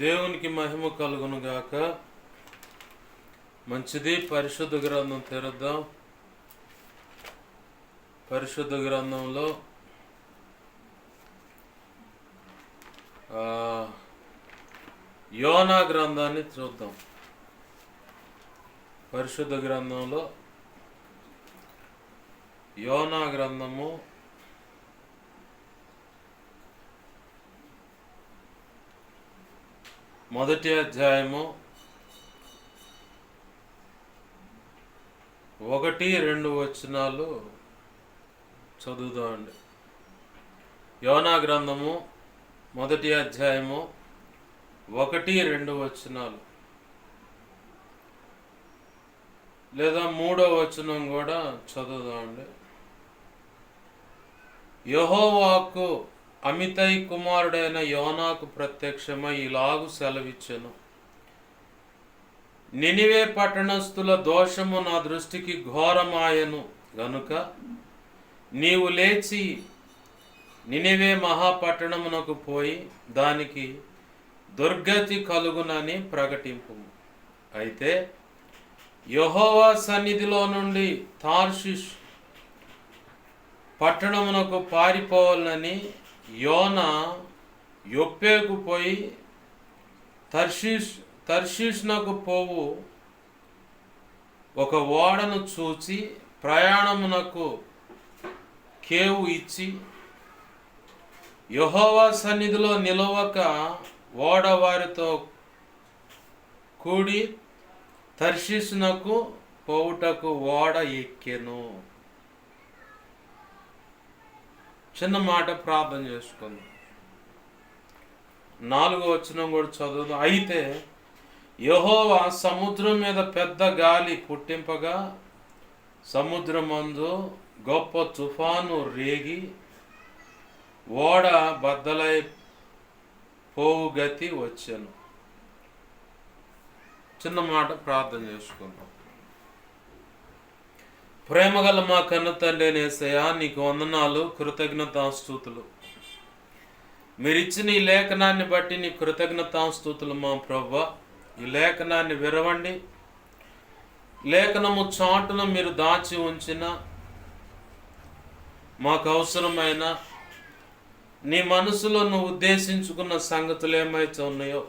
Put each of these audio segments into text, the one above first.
దేవునికి మహిమ కలుగును గాక. మంచిది. పరిశుద్ధ గ్రంథం తెరుద్దాం. పరిశుద్ధ గ్రంథంలో యోనా గ్రంథాన్ని చూద్దాం. పరిశుద్ధ గ్రంథంలో యోనా గ్రంథము 1వ అధ్యాయము 1-2 వచనాలు చదువుదామండి. యోనా గ్రంథము 1వ అధ్యాయము 1-2 వచనాలు, లేదా 3వ వచనం కూడా చదువుదామండి. యెహోవాకు అమితై కుమారుడైన యోనాకు ప్రత్యక్షమై ఇలాగు సెలవిచ్చెను. నినివే పట్టణస్థుల దోషము నా దృష్టికి ఘోరమాయను గనుక నీవు లేచి నినివే మహాపట్టణమునకు పోయి దానికి దుర్గతి కలుగునని ప్రకటింపు. అయితే యెహోవా సన్నిధిలో నుండి తార్షిష్ పట్టణమునకు పారిపోవాలని యోనా యొప్పేకు పోయి తర్షీష్నకు పోవు ఒక ఓడను చూచి ప్రయాణమునకు కేవు ఇచ్చి యెహోవా సన్నిధిలో నిలవక ఓడ వారితో కూడి తర్షీష్నకు పోవుటకు ఓడ ఎక్కెను. చిన్న మాట ప్రార్థన చేసుకుందాం. 4వ వచనం కూడా చదువుదాం. అయితే యెహోవా సముద్రం మీద పెద్ద గాలి పుట్టింపగా సముద్రమందు గొప్ప తుఫాను రేగి ఓడ బద్దలై పోవు గతి వచ్చెను. చిన్న మాట ప్రార్థన చేసుకుందాం. ప్రేమగల మా కన్న తండ్రి యేసయ్యా, నీకు వందనాలు, కృతజ్ఞతాస్తుతులు. మీరిచ్చిన ఈ లేఖనాన్ని బట్టి నీ కృతజ్ఞతాస్తుతులు మా ప్రభువా. ఈ లేఖనాన్ని విరవండి. లేఖనము చాటున మీరు దాచి ఉంచిన మాకు అవసరమైన నీ మనసులో నువ్వు ఉద్దేశించుకున్న సంగతులు ఏమైతే ఉన్నాయో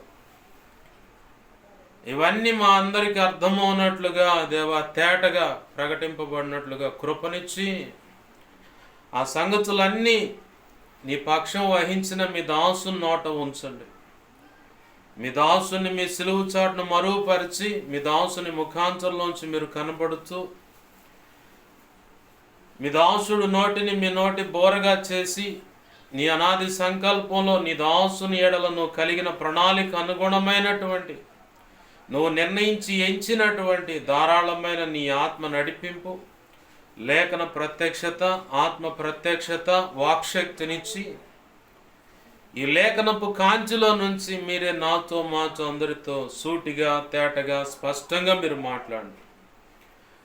ఇవన్నీ మా అందరికీ అర్థమవునట్లుగా దేవా తేటగా ప్రకటింపబడినట్లుగా కృపనిచ్చి ఆ సంగతులన్నీ నీ పక్షం వహించిన మీ దాసుని నోట ఉంచండి. మీ దాసుని మీ సిలువు చాటును మరుగుపరిచి మీ దాసుని ముఖాంతరంలోంచి మీరు కనబడుతూ మీ దాసుడు నోటిని మీ నోటి బోరగా చేసి నీ అనాది సంకల్పంలో నీ దాసుని ఎడలను కలిగిన ప్రణాళిక అనుగుణమైనటువంటి నువ్వు నిర్ణయించి ఎంచినటువంటి ధారాళమైన నీ ఆత్మ నడిపింపు, లేఖన ప్రత్యక్షత, ఆత్మ ప్రత్యక్షత, వాక్శక్తినిచ్చి ఈ లేఖనపు కాంతిలో నుంచి మీరే నాతో మాతో అందరితో సూటిగా తేటగా స్పష్టంగా మీరు మాట్లాడండి.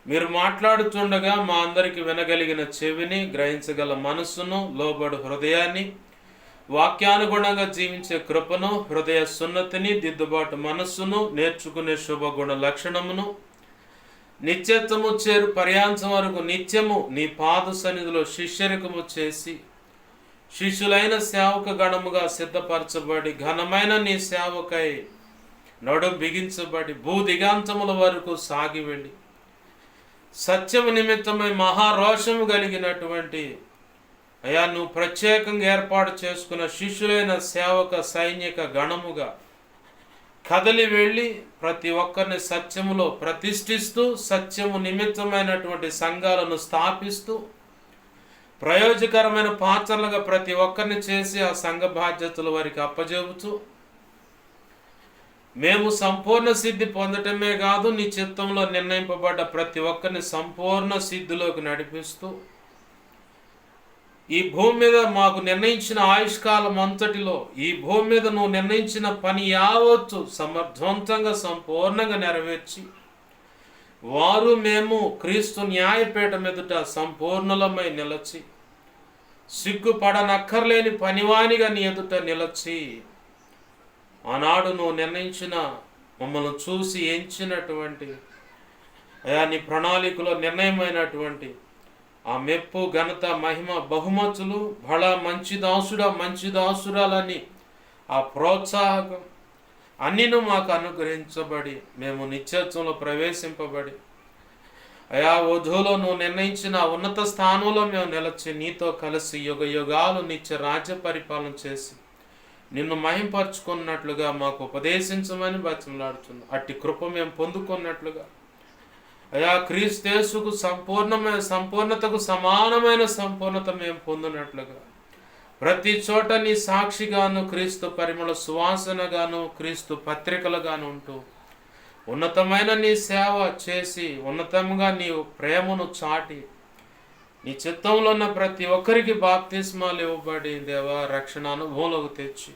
మీరు మాట్లాడుతుండగా మా అందరికి వినగలిగిన చెవిని, గ్రహించగల మనస్సును, లోబడు హృదయాన్ని, వాక్యానుగుణంగా జీవించే కృపను, హృదయ సున్నతిని, దిద్దుబాటు మనస్సును, నేర్చుకునే శుభగుణ లక్షణమును, నిత్యత్వము చేరు పర్యాంతం వరకు నిత్యము నీ పాద సన్నిధిలో శిష్యరికము చేసి శిష్యులైన సేవక గణముగా సిద్ధపరచబడి ఘనమైన నీ సేవకై నడు బిగించబడి భూదిగాంతముల వరకు సాగి వెళ్ళి సత్యము నిమిత్తమై మహారోషము కలిగినటువంటి అయ్యా నువ్వు ప్రత్యేకంగా ఏర్పాటు చేసుకున్న శిష్యులైన సేవక సైనిక గణముగా కదలి వెళ్ళి ప్రతి ఒక్కరిని సత్యములో ప్రతిష్ఠిస్తూ సత్యము నిమిత్తమైనటువంటి సంఘాలను స్థాపిస్తూ ప్రయోజకరమైన పాత్రలుగా ప్రతి ఒక్కరిని చేసి ఆ సంఘ బాధ్యతలు వారికి అప్పజెబుతూ మేము సంపూర్ణ సిద్ధి పొందటమే కాదు నీ చిత్తంలో నిర్ణయింపబడ్డ ప్రతి ఒక్కరిని సంపూర్ణ సిద్ధిలోకి నడిపిస్తూ ఈ భూమి మీద మాకు నిర్ణయించిన ఆయుష్కాలం అంతటిలో ఈ భూమి మీద నువ్వు నిర్ణయించిన పని యావత్తు సమర్థవంతంగా సంపూర్ణంగా నెరవేర్చి వారు మేము క్రీస్తు న్యాయపీఠం ఎదుట సంపూర్ణలమై నిలచి సిగ్గుపడనక్కర్లేని పనివానిగా నీ ఎదుట నిలచి ఆనాడు నువ్వు నిర్ణయించిన, మమ్మల్ని చూసి ఎంచినటువంటి అయా నీ ప్రణాళికలో నిర్ణయమైనటువంటి ఆ మెప్పు, ఘనత, మహిమ, బహుమతులు, బళ మంచి దాసుడా, మంచి దాసురాలని ఆ ప్రోత్సాహకం అన్నీను మాకు అనుగ్రహించబడి మేము నిత్యత్వంలో ప్రవేశింపబడి అయా వధువులో నువ్వు నిర్ణయించిన ఉన్నత స్థానంలో మేము నిలచి నీతో కలిసి యుగ యుగాలు నిత్య రాజ్య పరిపాలన చేసి నిన్ను మహింపరచుకున్నట్లుగా మాకు ఉపదేశించమని బతిమలాడుతుంది. అట్టి కృప మేము పొందుకున్నట్లుగా అయా క్రీస్తేసుకు సంపూర్ణతకు సమానమైన సంపూర్ణత మేము పొందినట్లుగా ప్రతి చోట నీ సాక్షిగాను, క్రీస్తు పరిమళ సువాసనగాను, క్రీస్తు పత్రికలుగాను ఉంటూ ఉన్నతమైన నీ సేవ చేసి ఉన్నతంగా నీ ప్రేమను చాటి నీ చిత్తంలో ఉన్న ప్రతి ఒక్కరికి బాప్తిస్మాలు ఇవ్వబడి దేవా రక్షణ అనుభవంలోకి తెచ్చి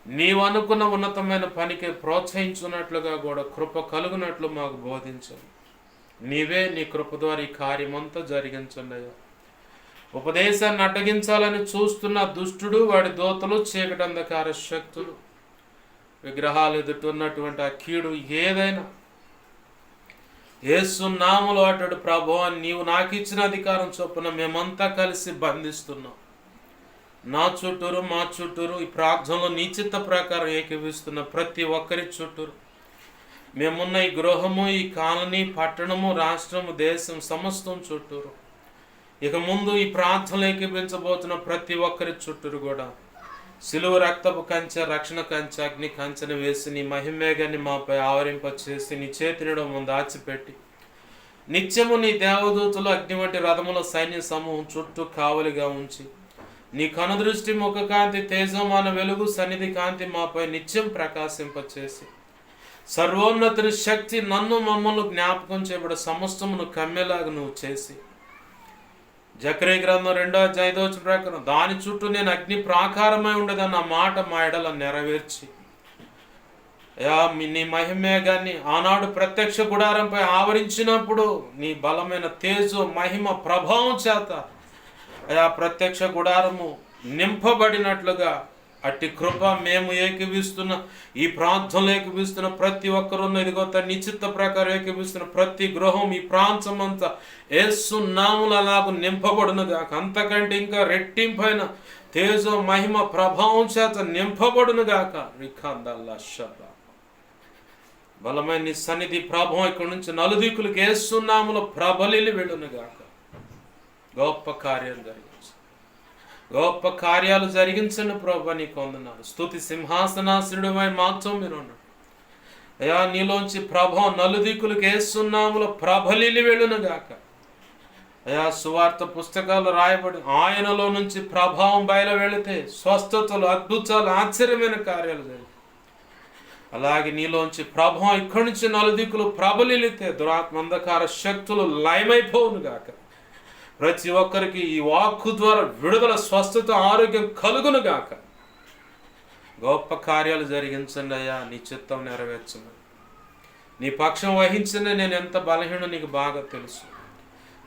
నీవు అనుకున్న ఉన్నతమైన పనికి ప్రోత్సహించున్నట్లుగా కూడా కృప కలుగునట్లు మాకు బోధించండి. నీవే నీ కృప ద్వారా ఈ కార్యమంతా జరిగించండి అయ్యా. ఉపదేశాన్ని అడ్డగించాలని చూస్తున్న దుష్టుడు, వాడి దోతలు, చీకటి అంధకార శక్తులు, విగ్రహాలు ఎదుటిన్నటువంటి ఆ కీడు ఏదైనా యేసు నామములో అతడు ప్రభువా నీవు నాకు ఇచ్చిన అధికారం చొప్పున మేమంతా కలిసి బంధిస్తున్నాం. నా చుట్టూరు, మా చుట్టూరు ఈ ప్రార్థనలో నీ చిత్త ప్రకారం ఏకీవిస్తున్న ప్రతి ఒక్కరి చుట్టూరు మేమున్న ఈ గృహము, ఈ కాలనీ, పట్టణము, రాష్ట్రము, దేశం సమస్తం చుట్టూరు ఇక ముందు ఈ ప్రార్థనలు ఏకీపించబోతున్న ప్రతి ఒక్కరి చుట్టూరు కూడా సిలువ రక్తపు కంచె, రక్షణ కంచె, అగ్ని కంచెను వేసి నీ మహిమేగాన్ని మాపై ఆవరింపచేసి నీ చేతినిడం ముందు దాచిపెట్టి నిత్యము నీ దేవదూతలు అగ్ని వంటి రథముల సైన్య సమూహం చుట్టూ కావలిగా ఉంచి నీ కనుదృష్టి, ముఖ కాంతి, తేజమాన వెలుగు, సన్నిధి కాంతి మాపై నిత్యం ప్రకాశింపచేసి సర్వోన్నతుని శక్తి నన్ను మమ్మల్ని జ్ఞాపకం చేయబడే సమస్తమును కమ్మేలాగా నువ్వు చేసి జకరియా గ్రంథం 2:5 ప్రకారం దాని చుట్టూ నేను అగ్ని ప్రాకారమై ఉండదన్న మాట మా ఎడల నెరవేర్చి నీ మహిమేగాన్ని ఆనాడు ప్రత్యక్ష గుడారంపై ఆవరించినప్పుడు నీ బలమైన తేజు, మహిమ, ప్రభావం చేత ప్రత్యక్ష గుడారము నింపబడినట్లుగా అట్టి కృప మేము ఏకీవిస్తున్న ఈ ప్రాంతంలో ఏకీవిస్తున్న ప్రతి ఒక్కరున్న ఇదిగో నిశ్చిత ప్రకారం ఏకీవిస్తున్న ప్రతి గృహం, ఈ ప్రాంతం అంతా యేసు నామమున అలాగూ నింపబడునుగా. అంతకంటే ఇంకా రెట్టింపైన తేజో, మహిమ, ప్రభావం చేత నింపబడునుగాక. రిఖాందల్లా శబ్ద బలమైన నీ సన్నిధి ప్రభావం ఇక్కడి నుంచి నలుదిక్కులకు యేసు నామములో ప్రబలిలి వెళ్ళునుగాక. గొప్ప కార్యం జరిగించు, గొప్ప కార్యాలు జరిగించండి ప్రభు. నీకు వందనాలు. స్తుతి సింహాసనాసనుడివై మాతో మీరు ఉన్నాడు అయ్యా. నీలోంచి ప్రభావం నలుదిక్కులకు యేసు నామములో ప్రబలిలి వెళ్ళునుగాక అయ్యా. సువార్త పుస్తకాలు రాయబడి ఆయనలో నుంచి ప్రభావం బయలు వెళితే స్వస్థతలు, అద్భుతాలు, ఆశ్చర్యమైన కార్యాలు జరిగాయి. అలాగే నీలోంచి ప్రభావం ఇక్కడి నుంచి నలుదిక్కులు ప్రబలిలితే దురాత్మ, అంధకార శక్తులు లయమైపోవునుగాక. ప్రతి ఒక్కరికి ఈ వాక్కు ద్వారా విడుదల, స్వస్థత, ఆరోగ్యం కలుగునుగాక. గొప్ప కార్యాలు జరిగించండి అయ్యా. నీ చిత్తం నెరవేర్చండి. నీ పక్షం వహించండి. నేను ఎంత బలహీనో నీకు బాగా తెలుసు.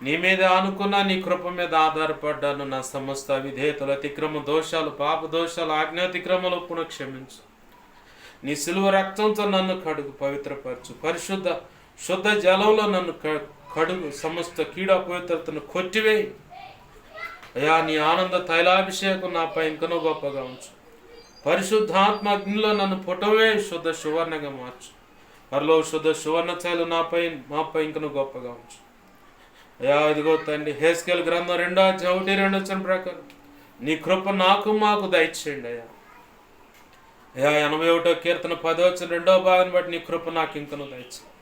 నీ మీద అనుకున్నా, నీ కృప మీద ఆధారపడ్డాను. నా సమస్త విధేయతలు, అతిక్రమ దోషాలు, పాప దోషాలు, ఆజ్ఞాతిక్రమలు పునః క్షమించు. నీ సిలువ రక్తంతో నన్ను కడుగు, పవిత్రపరచు. పరిశుద్ధ శుద్ధ జలంలో నన్ను కడుగు. సమస్త కీడ పవిత్రతను కొట్టివేయి అయ్యా. నీ ఆనంద తైలాభిషేకం నాపై ఇంకనూ గొప్పగా ఉంచు. పరిశుద్ధాత్మ అగ్నిలో నన్ను పుటవే శుద్ధ సువర్ణగా మార్చు. పరలో శుద్ధ సువర్ణ తైలు మాపై ఇంకనూ గొప్పగా ఉంచు అయ్యా. ఇదిగో తండ్రి, హెస్కేల్ గ్రంథం 2:1-2 ప్రకారం నీ కృప నాకు మాకు దయచేయండి అయ్యా. 81వ కీర్తన 10వ భాగాన్ని బట్టి నీ కృప నాకు ఇంకనూ దయచేయండి.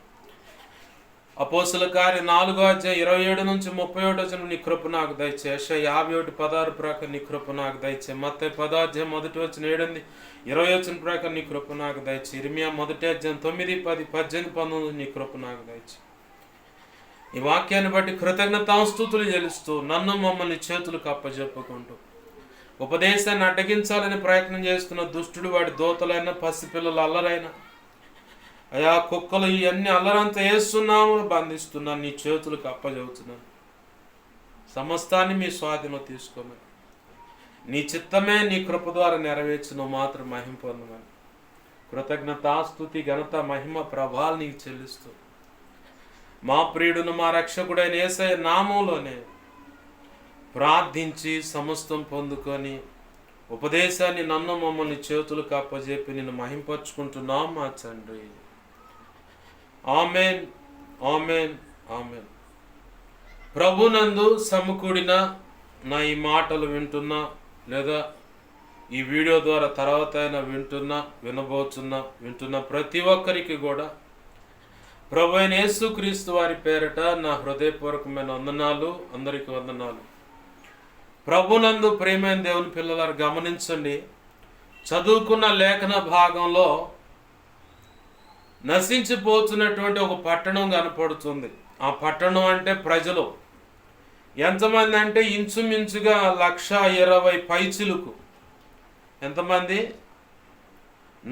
అపోస్తుల కార్యం 4:27-31 నీ కృప నాకు దయచే. యెషయా 51:16 ప్రకారం నీ కృప నాకు దయచే. మత్తయి 10:1-7 ప్రకారం నీ కృప నాకు దయచే. ఇర్మియా 1:9-10-18-19 నీ కృప నాకు దయచే. ఈ వాక్యాన్ని బట్టి కృతజ్ఞతాస్తుతులు చెల్లిస్తూ నన్ను మమ్మల్ని చేతులకు అప్పజెప్పుకుంటూ ఉపదేశాన్ని అడ్డగించాలని ప్రయత్నం చేస్తున్న దుష్టుడు, వాడి దోతలైన, పసిపిల్లల అల్లరైనా అయా, కుక్కలు, ఇవన్నీ అల్లరంతా వేస్తున్నాము, బంధిస్తున్నాను. నీ చేతులకు అప్పజెబుతున్నాను. సమస్తాన్ని మీ స్వాధీనం తీసుకోమని, నీ చిత్తమే నీ కృప ద్వారా నెరవేర్చిన మాత్రం మహిమ పొందమని కృతజ్ఞతాస్తుతి ఘనత మహిమ ప్రభావాలు నీకు చెల్లిస్తూ మా ప్రియుడును మా రక్షకుడైన యేసయ్య నామంలోనే ప్రార్థించి సమస్తం పొందుకొని ఉపదేశాన్ని నన్ను మమ్మల్ని చేతులకు అప్పజెప్పి నిన్ను మహింపరుచుకుంటున్నాం మా తండ్రి. Amen, amen, amen. ప్రభునందు సమకూడిన నా ఈ మాటలు వింటున్నా లేదా ఈ వీడియో ద్వారా తర్వాత అయినా వింటున్న ప్రతి ఒక్కరికి కూడా ప్రభు అయిన యేసుక్రీస్తు వారి పేరట నా హృదయపూర్వకమైన వందనాలు. అందరికీ వందనాలు. ప్రభునందు ప్రియమైన దేవుని పిల్లలారు గమనించండి, చదువుకున్న లేఖన భాగంలో నశించిపోతున్నటువంటి ఒక పట్టణం కనపడుతుంది. ఆ పట్టణం అంటే ప్రజలు ఎంతమంది అంటే ఇంచుమించుగా 120,000 పైచిలుకు. ఎంతమంది?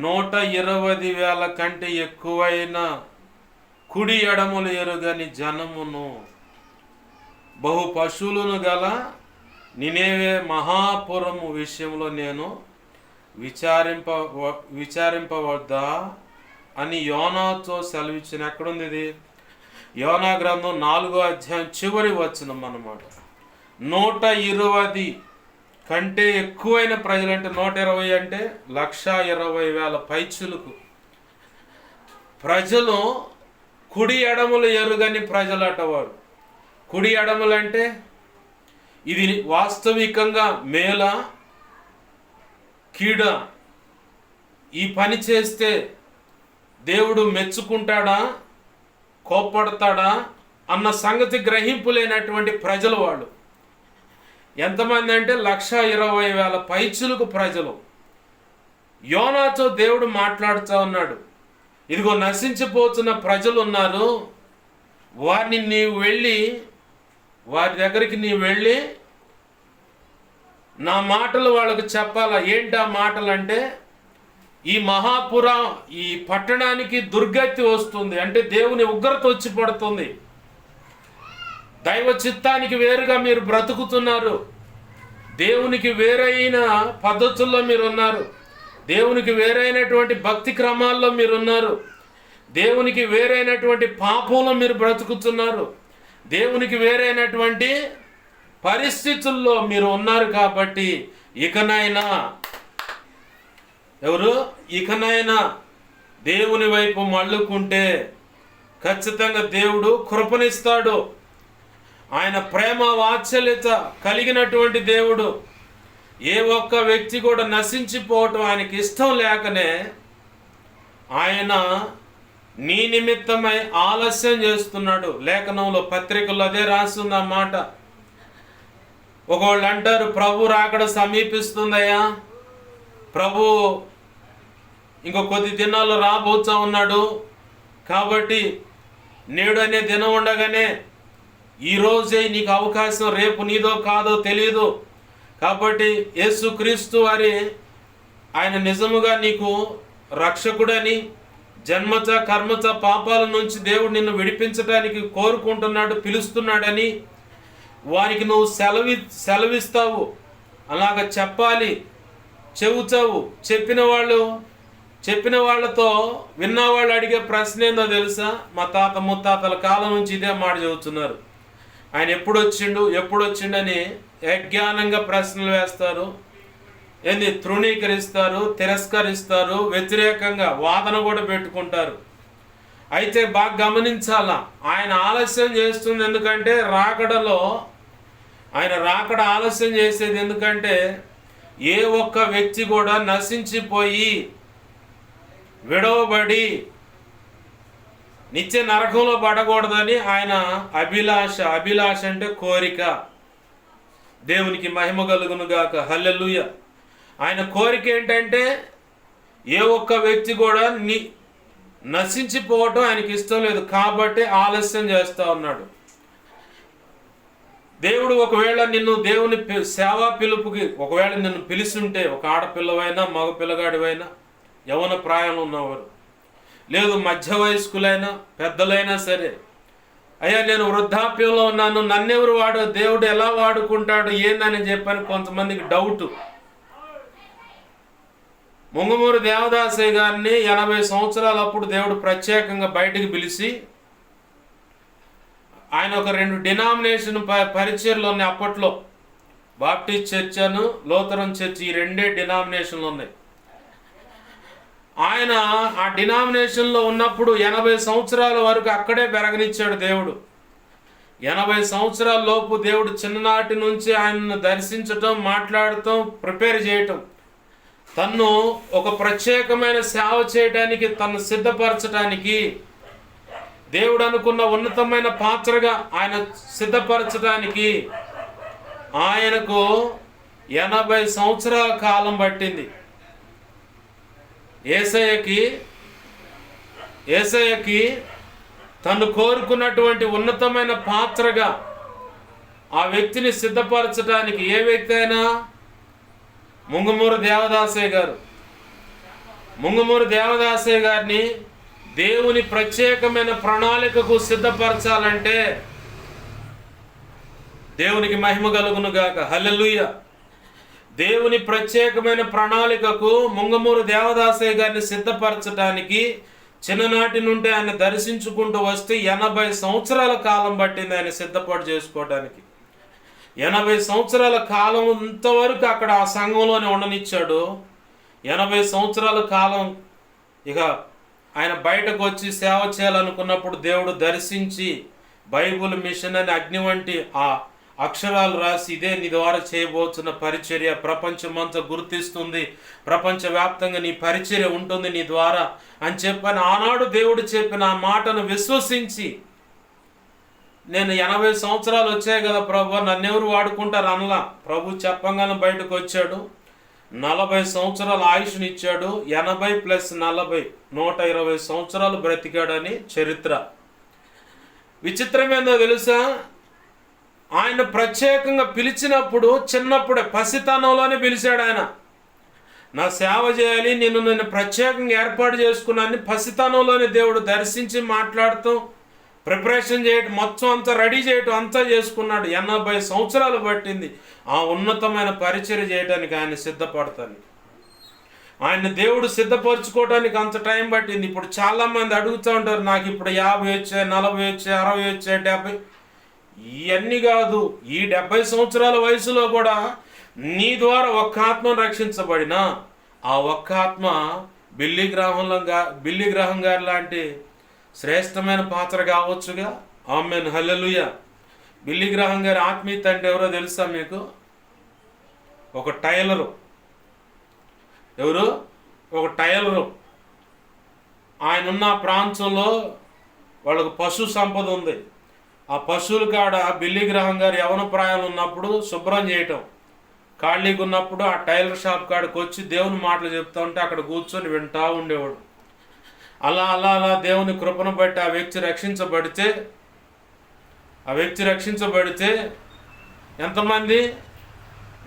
120,000 కంటే ఎక్కువైన కుడి ఎడములు ఎరుగని జనమును బహు పశువులను గల నినేవే మహాపురము విషయంలో నేను విచారింపవద్దా అని యోనాతో సెలవిచ్చిన. ఎక్కడుంది ఇది? యోనా గ్రంథం 4వ అధ్యాయం చివరి వచనం అన్నమాట. 120 కంటే ఎక్కువైన ప్రజలంటే 120 అంటే 120,000 పైచులకు ప్రజలు కుడి ఎడములు ఎరుగని ప్రజలు అటవాడు. కుడి ఎడములు అంటే ఇది వాస్తవికంగా మేల కీడ, ఈ పని చేస్తే దేవుడు మెచ్చుకుంటాడా కోప్పడతాడా అన్న సంగతి గ్రహింపు లేనటువంటి ప్రజలు వాళ్ళు. ఎంతమంది అంటే 120,000 పైచులకు ప్రజలు. యోనాతో దేవుడు మాట్లాడుతూ ఉన్నాడు, ఇదిగో నశించిపోతున్న ప్రజలు ఉన్నారు, వారిని నీవు వెళ్ళి వారి దగ్గరికి నీవు వెళ్ళి నా మాటలు వాళ్ళకు చెప్పాలా. ఏంటి ఆ మాటలు అంటే, ఈ ఈ పట్టణానికి దుర్గతి వస్తుంది, అంటే దేవుని ఉగ్రత వచ్చి పడుతుంది, దైవ చిత్తానికి వేరుగా మీరు బ్రతుకుతున్నారు, దేవునికి వేరైన పద్ధతుల్లో మీరు ఉన్నారు, దేవునికి వేరైనటువంటి భక్తి క్రమాల్లో మీరు ఉన్నారు, దేవునికి వేరైనటువంటి పాపంలో మీరు బ్రతుకుతున్నారు, దేవునికి వేరైనటువంటి పరిస్థితుల్లో మీరు ఉన్నారు. కాబట్టి ఇకనైనా దేవుని వైపు మళ్ళుకుంటే ఖచ్చితంగా దేవుడు కృపనిస్తాడు. ఆయన ప్రేమ వాత్సల్యత కలిగినటువంటి దేవుడు. ఏ ఒక్క వ్యక్తి కూడా నశించిపోవటం ఆయనకి ఇష్టం లేకనే ఆయన నీ నిమిత్తమై ఆలస్యం చేస్తున్నాడు. లేఖనంలో పత్రికల్లో అదే రాస్తుంది ఆ మాట. ఒకళ్ళు అంటారు, ప్రభు రాకడ సమీపిస్తుందయ్యా, ప్రభు ఇంకో కొద్ది దినాల్లో రాబోతా ఉన్నాడు, కాబట్టి నేడు అనే దినం ఉండగానే ఈరోజే నీకు అవకాశం, రేపు నీదో కాదో తెలియదు, కాబట్టి యేసుక్రీస్తు వారి ఆయన నిజముగా నీకు రక్షకుడని, జన్మచ కర్మచ పాపాల నుంచి దేవుడు నిన్ను విడిపించడానికి కోరుకుంటున్నాడు, పిలుస్తున్నాడని వారికి నువ్వు సెలవిస్తావు. అలాగ చెప్పాలి, చెబుతావు. చెప్పిన వాళ్ళతో విన్నవాళ్ళు అడిగే ప్రశ్న ఏందో తెలుసా? మా తాత ముత్తాతల కాలం నుంచి ఇదే మాట చెబుతున్నారు. ఆయన ఎప్పుడు వచ్చిండని యజ్ఞానంగా ప్రశ్నలు వేస్తారు, తృణీకరిస్తారు, తిరస్కరిస్తారు, వ్యతిరేకంగా వాదన కూడా పెట్టుకుంటారు. అయితే బాగా గమనించాలా, ఆయన ఆలస్యం చేస్తుంది ఎందుకంటే ఆయన రాకడ ఆలస్యం చేసేది ఎందుకంటే ఏ ఒక్క వ్యక్తి కూడా నశించిపోయి విడవబడి నిత్య నరకంలో పడకూడదని ఆయన అభిలాష అంటే కోరిక. దేవునికి మహిమ కలుగును గాక, హల్లెలూయా. ఆయన కోరిక ఏంటంటే ఏ ఒక్క వ్యక్తి కూడా నశించిపోవటం ఆయనకి ఇష్టం లేదు, కాబట్టి ఆలస్యం చేస్తూ ఉన్నాడు. దేవుడు ఒకవేళ దేవుని సేవా పిలుపుకి ఒకవేళ నిన్ను పిలుస్తుంటే, ఒక ఆడపిల్లవైనా మగ పిల్లగాడివైనా, యవన ప్రాయంలో ఉన్నవారు, లేదు మధ్య వయస్కులైనా పెద్దలైనా సరే, అయ్యా నేను వృద్ధాప్యంలో ఉన్నాను, నన్నెవరు దేవుడు ఎలా వాడుకుంటాడు ఏందని చెప్పని కొంతమందికి డౌట్. ముంగమూరు దేవదాసయ్య గారిని 80 సంవత్సరాలు అప్పుడు దేవుడు ప్రత్యేకంగా బయటికి పిలిచి, ఆయన ఒక 2 డినామినేషన్ పరిచర్లు ఉన్నాయి అప్పట్లో. బాప్టిస్ట్ చర్చ్ అను లూథరన్ చర్చ్, ఈ 2 డినామినేషన్లు ఉన్నాయి. ఆయన ఆ డినామినేషన్లో ఉన్నప్పుడు 80 సంవత్సరాల వరకు అక్కడే పెరగనిచ్చాడు దేవుడు. 80 సంవత్సరాల లోపు దేవుడు చిన్ననాటి నుంచి ఆయనను దర్శించటం, మాట్లాడటం, ప్రిపేర్ చేయటం, తన్ను ఒక ప్రత్యేకమైన సేవ చేయడానికి, తన్ను సిద్ధపరచడానికి, దేవుడు అనుకున్న ఉన్నతమైన పాత్రగా ఆయన సిద్ధపరచడానికి ఆయనకు 80 సంవత్సరాల కాలం పట్టింది. యేసయ్యకి తను కోరుకున్నటువంటి ఉన్నతమైన పాత్రగా ఆ వ్యక్తిని సిద్ధపరచడానికి, ఏ వ్యక్తి అయినా, ముంగమూరు దేవదాసయ్య గారు. ముంగమూరు దేవదాసయ్య గారిని దేవుని ప్రత్యేకమైన ప్రణాళికకు సిద్ధపరచాలంటే, దేవునికి మహిమ కలుగును గాక, హల్లెలూయా. దేవుని ప్రత్యేకమైన ప్రణాళికకు ముంగమూరు దేవదాసయ్య గారిని సిద్ధపరచడానికి చిన్ననాటి నుండి ఆయన దర్శించుకుంటూ వస్తే 80 సంవత్సరాల కాలం పట్టింది ఆయన సిద్ధపాటు చేసుకోవడానికి. 80 సంవత్సరాల కాలం ఇంతవరకు అక్కడ ఆ సంఘంలోనే ఉండనిచ్చాడు. 80 సంవత్సరాల కాలం ఇక ఆయన బయటకు వచ్చి సేవ చేయాలనుకున్నప్పుడు దేవుడు దర్శించి బైబుల్ మిషన్ అని అగ్ని వంటి ఆ అక్షరాలు రాసి, ఇదే నీ ద్వారా చేయబోతున్న పరిచర్య, ప్రపంచమంతా గుర్తిస్తుంది, ప్రపంచవ్యాప్తంగా నీ పరిచర్య ఉంటుంది నీ ద్వారా అని చెప్పని ఆనాడు దేవుడు చెప్పిన ఆ మాటను విశ్వసించి, నేను 80 సంవత్సరాలు వచ్చాయి కదా ప్రభు, నన్నెవరు వాడుకుంటారు అనలా. ప్రభు చెప్పంగానే బయటకు వచ్చాడు. 40 సంవత్సరాల ఆయుష్ని ఇచ్చాడు. 80 + 40 120 సంవత్సరాలు బ్రతికాడని చరిత్ర. విచిత్రం ఏందో తెలుసా, ఆయన ప్రత్యేకంగా పిలిచినప్పుడు చిన్నప్పుడే పసితనంలోనే పిలిచాడు. ఆయన నా సేవ చేయాలి, నేను ప్రత్యేకంగా ఏర్పాటు చేసుకున్నాను. పసితనంలోనే దేవుడు దర్శించి మాట్లాడుతూ ప్రిపరేషన్ చేయటం, మొత్తం అంతా రెడీ చేయటం అంతా చేసుకున్నాడు. 80 సంవత్సరాలు పట్టింది ఆ ఉన్నతమైన పరిచర్య చేయడానికి, ఆయన సిద్ధపడతాను. ఆయన దేవుడు సిద్ధపరచుకోవడానికి అంత టైం పట్టింది. ఇప్పుడు చాలామంది అడుగుతూ ఉంటారు, నాకు ఇప్పుడు 50 వచ్చాయి, 40 వచ్చాయి, 60 వచ్చాయి, 70. ఇవన్నీ కాదు. ఈ 70 సంవత్సరాల వయసులో కూడా నీ ద్వారా ఒక్క ఆత్మను రక్షించబడిన ఆ ఒక్క ఆత్మ బిల్లీ గ్రాహం గారి లాంటి శ్రేష్టమైన పాత్ర కావచ్చుగా. ఆమేన్, హల్లెలూయా. బిల్లీ గ్రాహం గారి ఆత్మీయత అంటే ఎవరో తెలుసా మీకు? ఒక టైలరు. ఎవరు? ఒక టైలరు. ఆయన ఉన్న ప్రాంతంలో వాళ్ళకు పశు సంపద ఉంది. ఆ పశువుల కాడ బిల్లీ గ్రాహం గారు యవన ప్రాయాలు ఉన్నప్పుడు శుభ్రం చేయటం, ఖాళీగా ఉన్నప్పుడు ఆ టైలర్ షాప్ కాడికి వచ్చి దేవుని మాటలు చెప్తా ఉంటే అక్కడ కూర్చొని వింటా ఉండేవాడు. అలా అలా అలా దేవుని కృపను బట్టి ఆ వ్యక్తి రక్షించబడితే ఎంతమంది?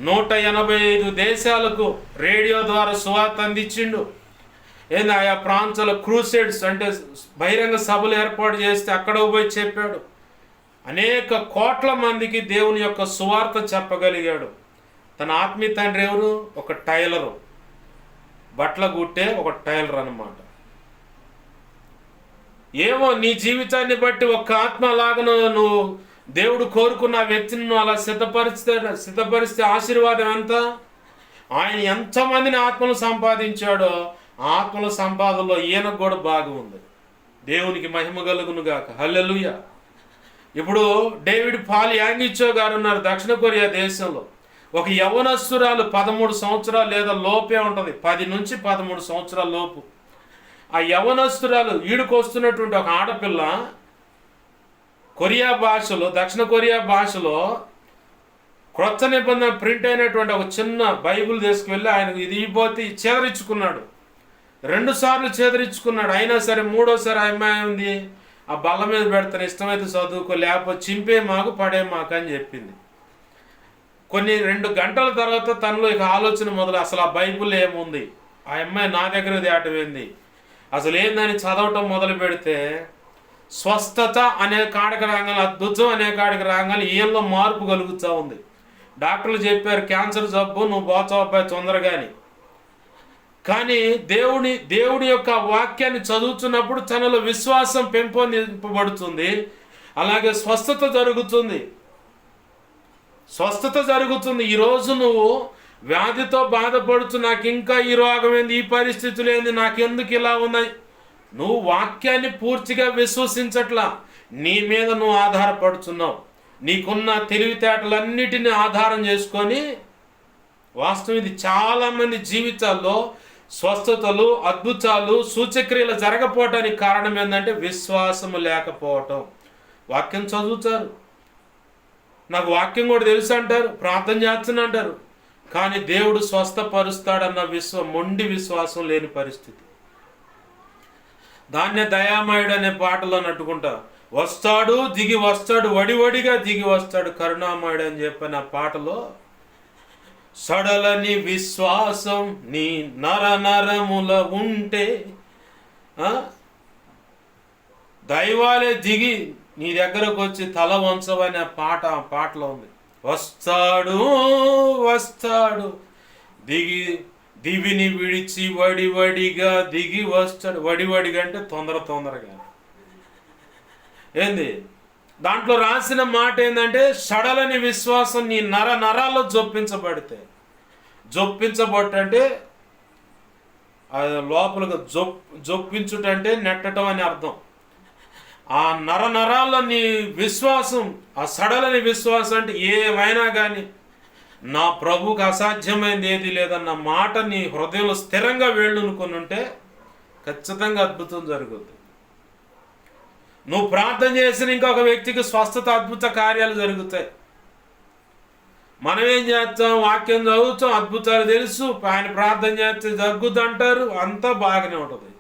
185 దేశాలకు రేడియో ద్వారా సువార్త అందించిండు. ఏంది ఆయా ప్రాంతాల క్రూసేడ్స్ అంటే బహిరంగ సభలు ఏర్పాటు చేస్తే అక్కడ పోయి చెప్పాడు. అనేక కోట్ల మందికి దేవుని యొక్క సువార్త చెప్పగలిగాడు. తన ఆత్మీయ తండ్రి ఎవరు? ఒక టైలరు, బట్టల గుట్టే ఒక టైలర్ అన్నమాట. ఏమో నీ జీవితాన్ని బట్టి ఒక్క ఆత్మ లాగా నువ్వు దేవుడు కోరుకున్న వ్యక్తిని నువ్వు అలా సిద్ధపరిస్తే ఆశీర్వాదం ఎంత? ఆయన ఎంతమందిని ఆత్మలు సంపాదించాడో ఆ ఆత్మల సంపాదనలో ఈయనకు కూడా భాగం ఉంది. దేవునికి మహిమ కలుగును గాక, హల్లెలూయా. ఇప్పుడు డేవిడ్ పాల్ యాంగిచో గారు ఉన్నారు దక్షిణ కొరియా దేశంలో. ఒక యవనస్తురాలు 13 సంవత్సరాలు లేదా లోపే ఉంటుంది, 10 నుంచి 13 సంవత్సరాల లోపు. ఆ యవనస్తురాలు ఈడుకొస్తున్నటువంటి ఒక ఆడపిల్ల కొరియా భాషలో, దక్షిణ కొరియా భాషలో క్రొత్త నిబంధన ప్రింట్ అయినటువంటి ఒక చిన్న బైబిల్ తీసుకువెళ్ళి ఆయన ఇది ఇవ్వబోతే చేదరించుకున్నాడు. 2 సార్లు చేదరించుకున్నాడు. అయినా సరే 3వసారి ఆ అమ్మాయి ఉంది, ఆ బల్ల మీద పెడతాను, ఇష్టమైతే చదువుకో, లేకపోతే చింపే మాకు పడే మాకు అని చెప్పింది. కొన్ని 2 గంటల తర్వాత తనలో ఇక ఆలోచన మొదలు, అసలు ఆ బైబిల్ ఏముంది, ఆ అమ్మాయి నా దగ్గర దాటమైంది, అసలు ఏందని చదవటం మొదలు పెడితే స్వస్థత అనే కాడికి రాగానే, అద్భుతం అనే కాడికి రాగానే ఈయనలో మార్పు కలుగుతూ ఉంది. డాక్టర్లు చెప్పారు క్యాన్సర్ జబ్బు, నువ్వు పోతావు అబ్బాయి తొందరగాని. కానీ దేవుడి యొక్క వాక్యాన్ని చదువుతున్నప్పుడు తనలో విశ్వాసం పెంపొందింపబడుతుంది. అలాగే స్వస్థత జరుగుతుంది. ఈరోజు నువ్వు వ్యాధితో బాధపడుతూ నాకు ఇంకా ఈ రోగం ఏంది, ఈ పరిస్థితులు ఏంది, నాకెందుకు ఇలా ఉన్నాయి, నువ్వు వాక్యాన్ని పూర్తిగా విశ్వసించట్లా. నీ మీద నువ్వు ఆధారపడుతున్నావు. నీకున్న తెలివితేటలన్నిటిని ఆధారం చేసుకొని, వాస్తవం ఇది చాలామంది జీవితాల్లో స్వస్థతలు, అద్భుతాలు, సూచక్రియలు జరగపోవటానికి కారణం ఏంటంటే విశ్వాసము లేకపోవటం. వాక్యం చదువుతారు, నాకు వాక్యం కూడా తెలుసు అంటారు, ప్రార్థన చేస్తున్నా అంటారు, కానీ దేవుడు స్వస్థపరుస్తాడన్న మొండి విశ్వాసం లేని పరిస్థితి. దాన్నే దయామయుడు అనే పాటలో నట్టుకుంటా, వస్తాడు దిగి వస్తాడు, వడివడిగా దిగి వస్తాడు కరుణామయుడు అని చెప్పిన పాటలో, సడలని విశ్వాసం నీ నరముల ఉంటే దైవాలే దిగి నీ దగ్గరకు వచ్చి తల వంచవనే పాటలో ఉంది. వస్తాడు దివిని విడిచి వడివడిగా దిగి వస్తాడు. వడివడిగా అంటే తొందరగా ఏంది, దాంట్లో రాసిన మాట ఏంటంటే సడలని విశ్వాసం నీ నరాల్లో జొప్పించబట్టే అది లోపలికి జొప్పించుటంటే నెట్టడం అని అర్థం. ఆ నరాల్లో నీ విశ్వాసం, ఆ సడలని విశ్వాసం అంటే ఏమైనా కానీ నా ప్రభువుకి అసాధ్యమైనది ఏది లేదన్న మాట నీ హృదయంలో స్థిరంగా వేళ్ళునుకొని ఉంటే ఖచ్చితంగా అద్భుతం జరుగుతుంది. నువ్వు ప్రార్థన చేసిన ఇంకొక వ్యక్తికి స్వస్థత, అద్భుత కార్యాలు జరుగుతాయి. మనం ఏం చేస్తాం, వాక్యం చదువుతాం, అద్భుతాలు తెలుసు, ఆయన ప్రార్థన చేస్తే జరుగుద్ది అంటారు, అంతా బాగానే ఉంటుంది.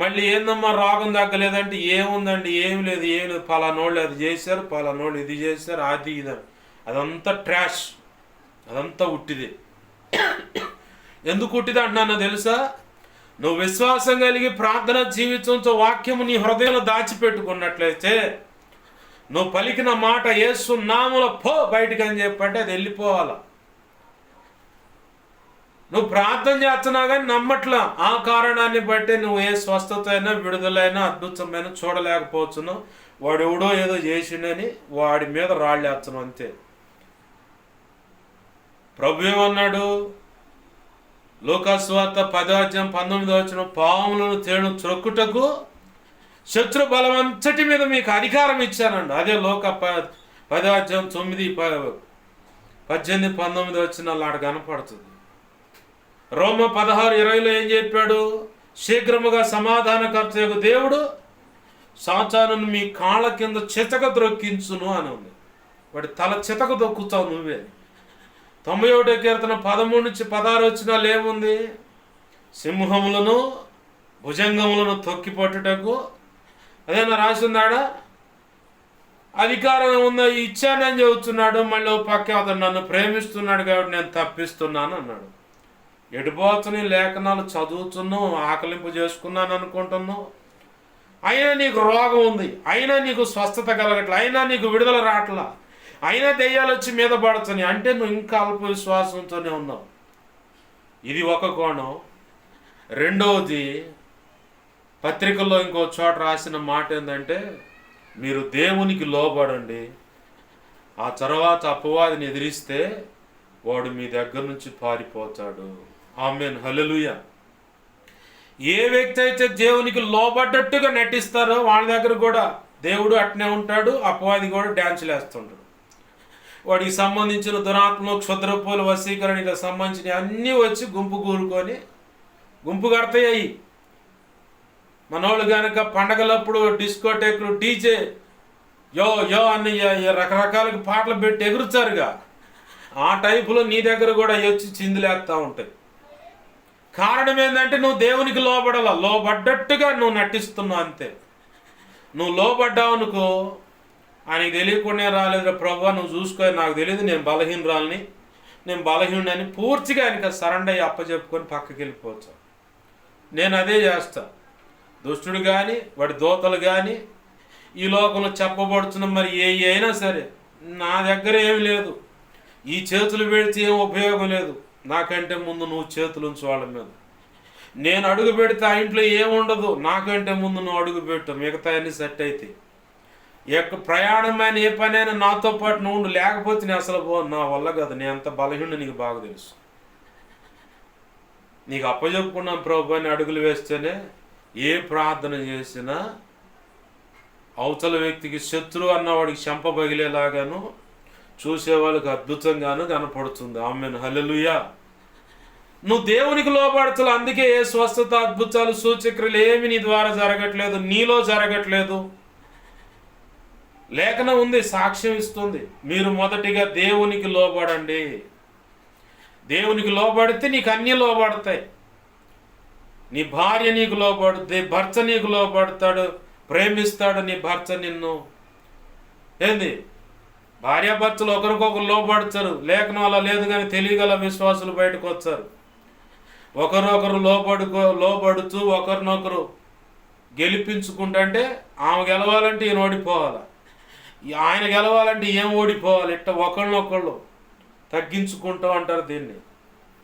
మళ్ళీ ఏందమ్మా రోగం తగ్గలేదంటే ఏముందండి, ఏమి లేదు, పలానోళ్ళు అది చేశారు, పలానోళ్ళు ఇది చేశారు, అది ఇదని, అదంతా ట్రాష్, అదంతా ఉట్టిది. ఎందుకు ఉట్టిది అంటున్నా తెలుసా? నువ్వు విశ్వాసం కలిగి ప్రార్థన జీవితంతో వాక్యము నీ హృదయంలో దాచిపెట్టుకున్నట్లయితే, నువ్వు పలికిన మాట యేసు నామములో పో బయటికి అని చెప్పంటే అది వెళ్ళిపోవాలా. నువ్వు ప్రార్థన చేస్తున్నా కానీ నమ్మట్లా, ఆ కారణాన్ని బట్టి నువ్వు ఏ స్వస్థత అయినా, విడుదలైనా, అద్భుతమైన చూడలేకపోతున్నావు. వాడు ఎవడో ఏదో చేసిండని వాడి మీద రాళ్ళేస్తున్నావు అంతే. ప్రభు ఏమన్నాడు? లూకాసువార్త 10:19 పాములను తేను త్రొక్కుటకు శత్రు బలం అంతటి మీద మీకు అధికారం ఇచ్చానండి. అదే లోక 10:9-18 అలా కనపడుతుంది. రోమ 16:20 ఏం చెప్పాడు? శీఘ్రముగా సమాధానకర్తయగు దేవుడు సాతానును మీ కాళ్ళ కింద చితక ద్రొక్కించును అని ఉంది. వాడి తల చితక దొక్కుతావు నువ్వే. 91వ కీర్తన 13-16 ఏముంది? సింహములను భుజంగములను తొక్కి పట్టుటకు అదేనా రాసిందాడా? అధికారం ఉందా, ఇచ్చానని చెబుతున్నాడు. మళ్ళీ పక్క అతను నన్ను ప్రేమిస్తున్నాడు కాబట్టి నేను తప్పిస్తున్నాను అన్నాడు. ఎడిపోతుని లేఖనాలు చదువుతున్నావు, ఆకలింపు చేసుకున్నాను అనుకుంటున్నావు, అయినా నీకు రోగం ఉంది, అయినా నీకు స్వస్థత కలగట్లా, అయినా నీకు విడుదల రావట్లా, అయినా దెయ్యాలు వచ్చి మీద పడుతున్నాయి అంటే నువ్వు ఇంకా అల్ప విశ్వాసంతోనే ఉన్నావు. ఇది ఒక కోణం. రెండవది, పత్రికల్లో ఇంకో చోట రాసిన మాట ఏంటంటే, మీరు దేవునికి లోబడండి, ఆ తర్వాత అపవాదిని ఎదిరిస్తే వాడు మీ దగ్గర నుంచి పారిపోతాడు. ఆమేన్, హల్లెలూయా. ఏ వ్యక్తి అయితే దేవునికి లోబడ్డట్టుగా నటిస్తారో వాళ్ళ దగ్గర కూడా దేవుడు అట్నే ఉంటాడు, అపవాది కూడా డ్యాన్సులు వేస్తుంటాడు. వాడికి సంబంధించిన దురాత్మలు, క్షుద్రపోలు, వశీకరణకి సంబంధించిన అన్నీ వచ్చి గుంపు కూరుకొని గుంపు కడతాయి. మనోళ్ళు కనుక పండగలప్పుడు డిస్కోటెక్లు, డీజే యో యో అని రకరకాల పాటలు పెట్టి ఎగురుతారుగా, ఆ టైపులో నీ దగ్గర కూడా వచ్చి చిందులేస్తూ ఉంటాయి. కారణం ఏంటంటే నువ్వు దేవునికి లోబడ్డట్టుగా నువ్వు నటిస్తున్నావు అంతే. నువ్వు లోబడ్డావు అనుకో, ఆయనకి తెలియకుండా రాలేదు ప్రభు నువ్వు చూసుకో, నాకు తెలియదు, నేను బలహీనుడని పూర్తిగా ఆయనకి సరెండర్ అయ్యి అప్పచెప్పుకొని పక్కకి వెళ్ళిపోవచ్చు. నేను అదే చేస్తా. దుష్టుడు కానీ వాడి దోతలు కానీ ఈ లోకంలో చెప్పబడుతున్న మరి ఏ అయినా సరే నా దగ్గర ఏమి లేదు, ఈ చేతులు పెడితే ఏం ఉపయోగం లేదు, నాకంటే ముందు నువ్వు చేతులు ఉంచు వాళ్ళ మీద. నేను అడుగు పెడితే ఆ ఇంట్లో ఏముండదు, నాకంటే ముందు నువ్వు అడుగు పెట్టు, మిగతా అన్ని సెట్ అయితే ప్రయాణమైన ఏ పని అయినా నాతో పాటు నువ్వు లేకపోతే నేను అసలు నా వల్ల కాదు, నేను అంత బలహీనుడు నీకు బాగా తెలుసు. నీకు అప్పచెప్పుకున్నాను ప్రభు అని అడుగులు వేస్తేనే ఏ ప్రార్థన చేసినా అవతల వ్యక్తికి శత్రువు అన్నవాడికి చెంప పగిలేలాగాను, చూసేవాళ్ళకి అద్భుతంగాను కనపడుతుంది. ఆమేన్, హల్లెలూయా. నువ్వు దేవునికి లోబడతలు, అందుకే ఏ స్వస్థత, అద్భుతాలు, సూచక్రియలు ఏమి నీ ద్వారా జరగట్లేదు, నీలో జరగట్లేదు. లేఖనం ఉంది, సాక్ష్యం ఇస్తుంది. మీరు మొదటిగా దేవునికి లోబడండి. దేవునికి లోబడితే నీకు అన్నీ లోబడతాయి. నీ భార్య నీకు లోబడుద్ది, భర్త నీకు లోబడతాడు, ప్రేమిస్తాడు నీ భర్త నిన్ను. ఏంది, భార్యాభర్తలు ఒకరికొకరు లోబడతారు. లేఖనం అలా లేదు, కానీ తెలియగల విశ్వాసులు బయటకు వచ్చారు. ఒకరొకరు లోబడుతూ ఒకరినొకరు గెలిపించుకుంటే, ఆమె గెలవాలంటే ఈయన ఓడిపోవాలి, ఆయన గెలవాలంటే ఏం ఓడిపోవాలి. ఇట్ట ఒకళ్ళనొకళ్ళు తగ్గించుకుంటూ అంటారు దీన్ని.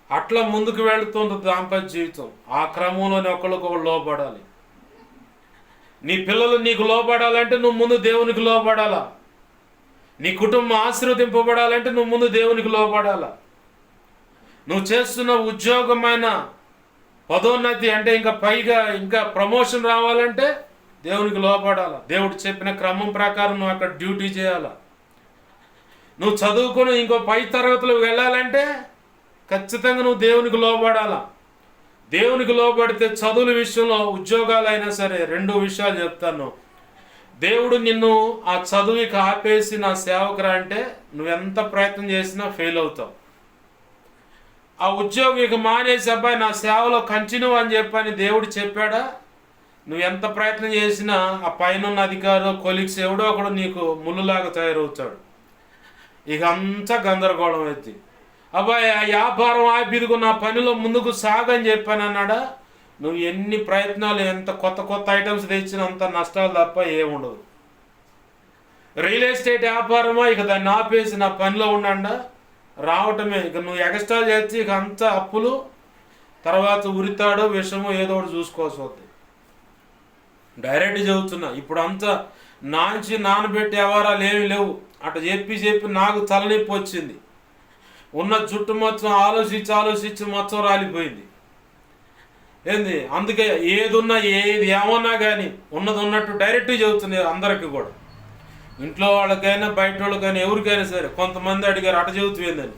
అట్లా ముందుకు వెళుతుంది దాంపత్య జీవితం. ఆ క్రమంలోనే ఒకళ్ళకొకళ్ళు లోబడాలి. నీ పిల్లలు నీకు లోబడాలంటే నువ్వు ముందు దేవునికి లోబడాలా. నీ కుటుంబం ఆశీర్వదింపబడాలంటే నువ్వు ముందు దేవునికి లోబడాలా. నువ్వు చేస్తున్న ఉద్యోగమైన పదోన్నతి అంటే ఇంకా పైగా ఇంకా ప్రమోషన్ రావాలంటే దేవునికి లోబడాలా. దేవుడు చెప్పిన క్రమం ప్రకారం నువ్వు అక్కడ డ్యూటీ చేయాలా. నువ్వు చదువుకొని ఇంకో పై తరగతులకు వెళ్ళాలంటే ఖచ్చితంగా నువ్వు దేవునికి లోబడాలా. దేవునికి లోబడితే చదువుల విషయంలో, ఉద్యోగాలైనా సరే, రెండు విషయాలు చెప్తాను. దేవుడు నిన్ను ఆ చదువుకి ఆపేసి నా సేవకురా అంటే నువ్వెంత ప్రయత్నం చేసినా ఫెయిల్ అవుతావు. ఆ ఉద్యోగం ఇక మానేసి అబ్బాయి నా సేవలో కంటిన్యూ అని చెప్పని దేవుడు చెప్పాడా, నువ్వు ఎంత ప్రయత్నం చేసినా ఆ పైన అధికారు, కొలీగ్స్ ఎవడో ఒకడు నీకు ముళ్ళులాగా తయారవుతాడు. ఇక అంతా గందరగోళం అవుతుంది. అబ్బాయి ఆ వ్యాపారం ఆపిదిగో నా పనిలో ముందుకు సాగని చెప్పాను అన్నాడా, నువ్వు ఎన్ని ప్రయత్నాలు, ఎంత కొత్త కొత్త ఐటమ్స్ తెచ్చినంత నష్టాలు తప్ప ఏముండదు. రియల్ ఎస్టేట్ వ్యాపారమా, ఇక దాన్ని ఆపేసి నా పనిలో ఉండండా రావటమే. ఇక నువ్వు ఎక్స్ట్రా చేసి ఇక అంతా అప్పులు, తర్వాత ఉరితాడో విషమో ఏదో ఒకటి చూసుకోవాల్సి వస్తుంది. డైరెక్ట్ చెబుతున్నా, ఇప్పుడు అంతా నానబెట్టే వ్యవహారాలు ఏమి లేవు. అటు చెప్పి నాకు తలనొప్పి వచ్చింది. ఉన్న జుట్టు మొత్తం ఆలోచించి మొత్తం రాలిపోయింది. ఏంది, అందుకే ఏది ఏమన్నా కానీ ఉన్నది ఉన్నట్టు డైరెక్ట్ చెబుతుంది అందరికీ కూడా. ఇంట్లో వాళ్ళకైనా బయట వాళ్ళకైనా ఎవరికైనా సరే. కొంతమంది అడిగారు అట చెబుతుందని,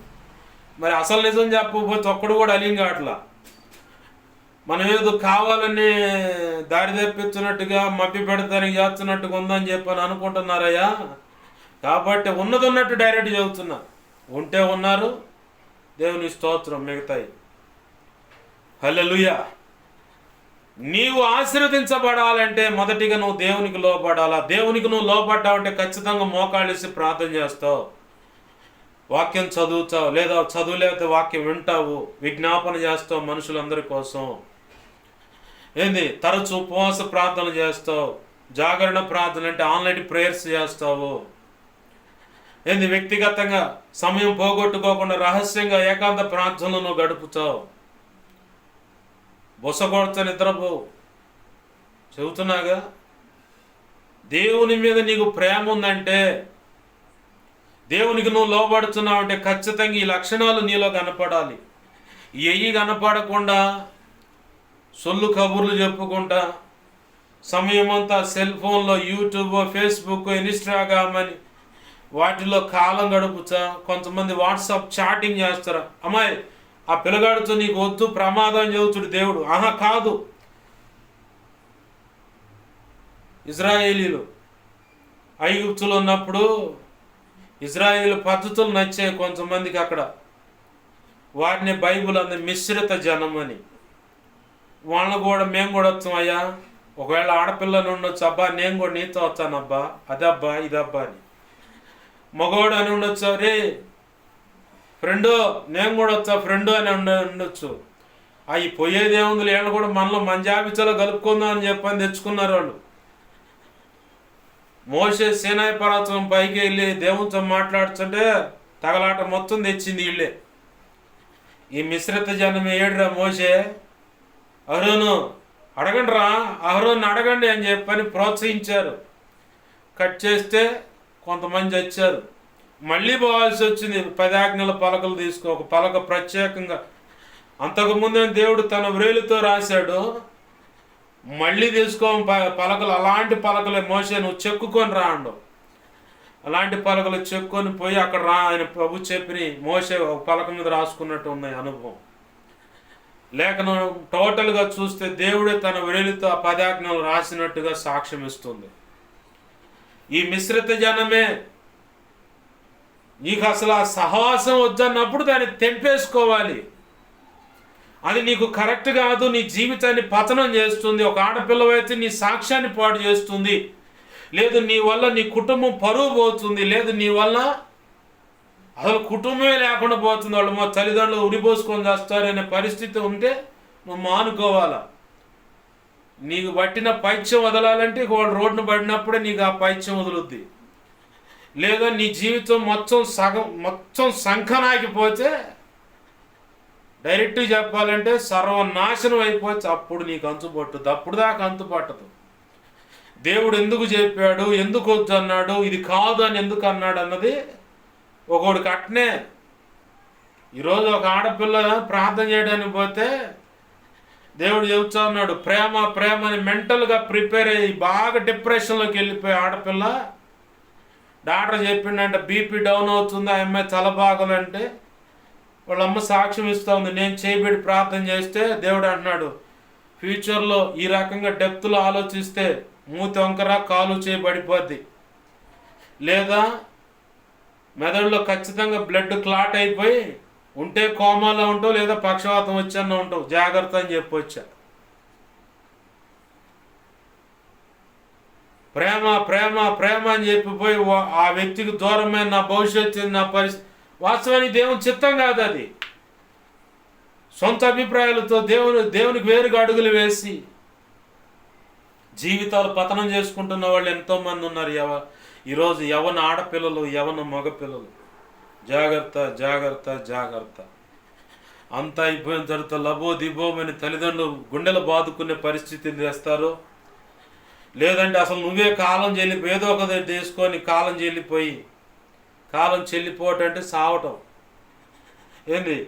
మరి అసలు నిజం చెప్పకపోతే ఒక్కడు కూడా అలింగా అట్లా. మనం ఏదో కావాలని దారి తెప్పించినట్టుగా మభ్య పెడతానికి చేస్తున్నట్టుగా ఉందని చెప్పని అనుకుంటున్నారయ్యా. కాబట్టి ఉన్నది ఉన్నట్టు డైరెక్ట్ చెబుతున్నా. ఉంటే ఉన్నారు, దేవుని స్తోత్రం, మిగతాయి. హల్లెలూయా. నీవు ఆశీర్వదించబడాలంటే మొదటిగా నువ్వు దేవునికి లోబడాలా. దేవునికి నువ్వు లోబడ్డావంటే ఖచ్చితంగా మోకాళ్ళేసి ప్రార్థన చేస్తావు, వాక్యం చదువుతావు, లేదా చదువులేకపోతే వాక్యం వింటావు, విజ్ఞాపన చేస్తావు మనుషులందరి కోసం. ఏంది, తరచు ఉపవాస ప్రార్థన చేస్తావు, జాగరణ ప్రార్థన అంటే ఆన్లైన్ ప్రేయర్స్ చేస్తావు. ఏంది, వ్యక్తిగతంగా సమయం పోగొట్టుకోకుండా రహస్యంగా ఏకాంత ప్రార్థనలు నువ్వు గడుపుతావు. బొసగొడతా నిద్రపో. చెబుతున్నాగా, దేవుని మీద నీకు ప్రేమ ఉందంటే, దేవునికి నువ్వు లోబడుతున్నావు అంటే ఖచ్చితంగా ఈ లక్షణాలు నీలో కనపడాలి. ఎయ్యి కనపడకుండా సొల్లు కబుర్లు చెప్పుకుంటా సమయం అంతా సెల్ ఫోన్లో, యూట్యూబ్, ఫేస్బుక్, ఇన్స్టాగ్రామ్ అని వాటిలో కాలం గడుపుతా. కొంతమంది వాట్సాప్ చాటింగ్ చేస్తారా. అమ్మాయి ఆ పిల్లగాడితో నీకు వద్దు, ప్రమాదం చెబుతుడు దేవుడు. ఆహా కాదు. ఇజ్రాయేలీలు ఐగుప్తులో ఉన్నప్పుడు ఇజ్రాయేలు పద్ధతులు నచ్చాయి కొంతమందికి అక్కడ. వారిని బైబుల్ అంది మిశ్రిత జనం అని. వాళ్ళని కూడా మేము కూడా వచ్చాం అయ్యా, ఒకవేళ ఆడపిల్లని ఉండొచ్చు, అబ్బా నేను కూడా నీతో వచ్చానబ్బా, అదబ్బా ఇదబ్బా అని. మగవాడు అని ఉండొచ్చు, రే ఫ్రెండు నేను కూడా వచ్చా ఫ్రెండు అని ఉండొచ్చు. అవి పోయేది ఏముంది, వీళ్ళు కూడా మనలో మన జాబితాలో కలుపుకుందాం అని చెప్పని తెచ్చుకున్నారు వాళ్ళు. మోషే సీనాయి పర్వతం పైకి వెళ్ళి దేవునితో మాట్లాడుతుంటే తగలాట మొత్తం తెచ్చింది వీళ్ళే. ఈ మిశ్రిత జనం ఏడురా మోషే, అహరోను అడగండి రా, అహరోను అడగండి అని చెప్పని ప్రోత్సహించారు. కట్ చేస్తే కొంతమంది వచ్చారు. మళ్ళీ పోవాల్సి వచ్చింది. 10 ఆజ్ఞల పలకలు తీసుకో, ఒక పలక ప్రత్యేకంగా. అంతకుముందే దేవుడు తన వ్రేలుతో రాశాడు, మళ్ళీ తీసుకో పలకలు. అలాంటి పలకలే మోసే నువ్వు చెక్కుకొని రా అండు. అలాంటి పలకలు చెక్కుకొని పోయి అక్కడ రా ఆయన ప్రభు చెప్పి మోసే ఒక పలక మీద రాసుకున్నట్టు ఉన్నాయి అనుభవం. లేఖనం టోటల్గా చూస్తే దేవుడే తన వ్రేలితో ఆ 10 ఆజ్ఞలు రాసినట్టుగా సాక్ష్యం ఇస్తుంది. ఈ మిశ్రిత జనమే నీకు అసలు ఆ సహవాసం వద్దన్నప్పుడు దాన్ని తెంపేసుకోవాలి. అది నీకు కరెక్ట్ కాదు, నీ జీవితాన్ని పతనం చేస్తుంది. ఒక ఆడపిల్లవైతే నీ సాక్ష్యాన్ని పాడు చేస్తుంది, లేదు నీ వల్ల నీ కుటుంబం పరువు పోతుంది, లేదు నీ వల్ల అసలు కుటుంబమే లేకుండా పోతుంది. వాళ్ళు మా తల్లిదండ్రులు ఉరిపోసుకొని చేస్తారనే పరిస్థితి ఉంటే నువ్వు మానుకోవాలా. నీకు పట్టిన పైత్యం వదలాలంటే వాళ్ళు రోడ్డును పడినప్పుడే నీకు ఆ పైత్యం వదులుద్ది. లేదా నీ జీవితం మొత్తం సంఖనాగిపోతే, డైరెక్ట్గా చెప్పాలంటే సర్వనాశనం అయిపోతే అప్పుడు నీకు అంతు పట్టుద్ది. అప్పుడు దాకా అంతు పట్టదు. దేవుడు ఎందుకు చెప్పాడు, ఎందుకు వద్దు అన్నాడు, ఇది కాదు అని ఎందుకు అన్నాడు అన్నది ఒకడికి అట్నే. ఈరోజు ఒక ఆడపిల్ల ప్రార్థన చేయడానికి పోతే దేవుడు చెబుతా ఉన్నాడు, ప్రేమ ప్రేమ అని మెంటల్గా ప్రిపేర్ అయ్యి బాగా డిప్రెషన్లోకి వెళ్ళిపోయి ఆడపిల్ల. డాక్టర్ చెప్పిండంటే బీపీ డౌన్ అవుతుంది, ఆ అమ్మాయి తల బాగలంటే వాళ్ళ అమ్మ సాక్ష్యం ఇస్తూ ఉంది, నేను చేయబెట్టి ప్రార్థన చేస్తే దేవుడు అంటున్నాడు, ఫ్యూచర్లో ఈ రకంగా డెప్త్లో ఆలోచిస్తే మూతి వంకర కాలు చేయబడిపోద్ది, లేదా మెదడులో ఖచ్చితంగా బ్లడ్ క్లాట్ అయిపోయి ఉంటే కోమాలో ఉంటావు, లేదా పక్షవాతం వచ్చన్న ఉంటావు, జాగ్రత్త అని చెప్పొచ్చా. ప్రేమ ప్రేమ ప్రేమ అని చెప్పిపోయి ఆ వ్యక్తికి దూరమైన నా భవిష్యత్తు, నా పరిస్థితి. వాస్తవానికి దేవుని చిత్తం కాదు అది. సొంత అభిప్రాయాలతో దేవునికి వేరుగా అడుగులు వేసి జీవితాలు పతనం చేసుకుంటున్న వాళ్ళు ఎంతోమంది ఉన్నారు. ఈరోజు యవన ఆడపిల్లలు, యవన మగపిల్లలు. జాగ్రత్త జాగ్రత్త జాగ్రత్త. అంతా అయిపోయిన తర్వాత లబో దిబోమని తల్లిదండ్రులు గుండెలు బాదుకునే పరిస్థితి తెస్తారు. లేదంటే అసలు నువ్వే కాలం చెల్లిపోయి ఏదో ఒకటి తీసుకొని కాలం చెల్లిపోవటం అంటే సావటం. ఏంది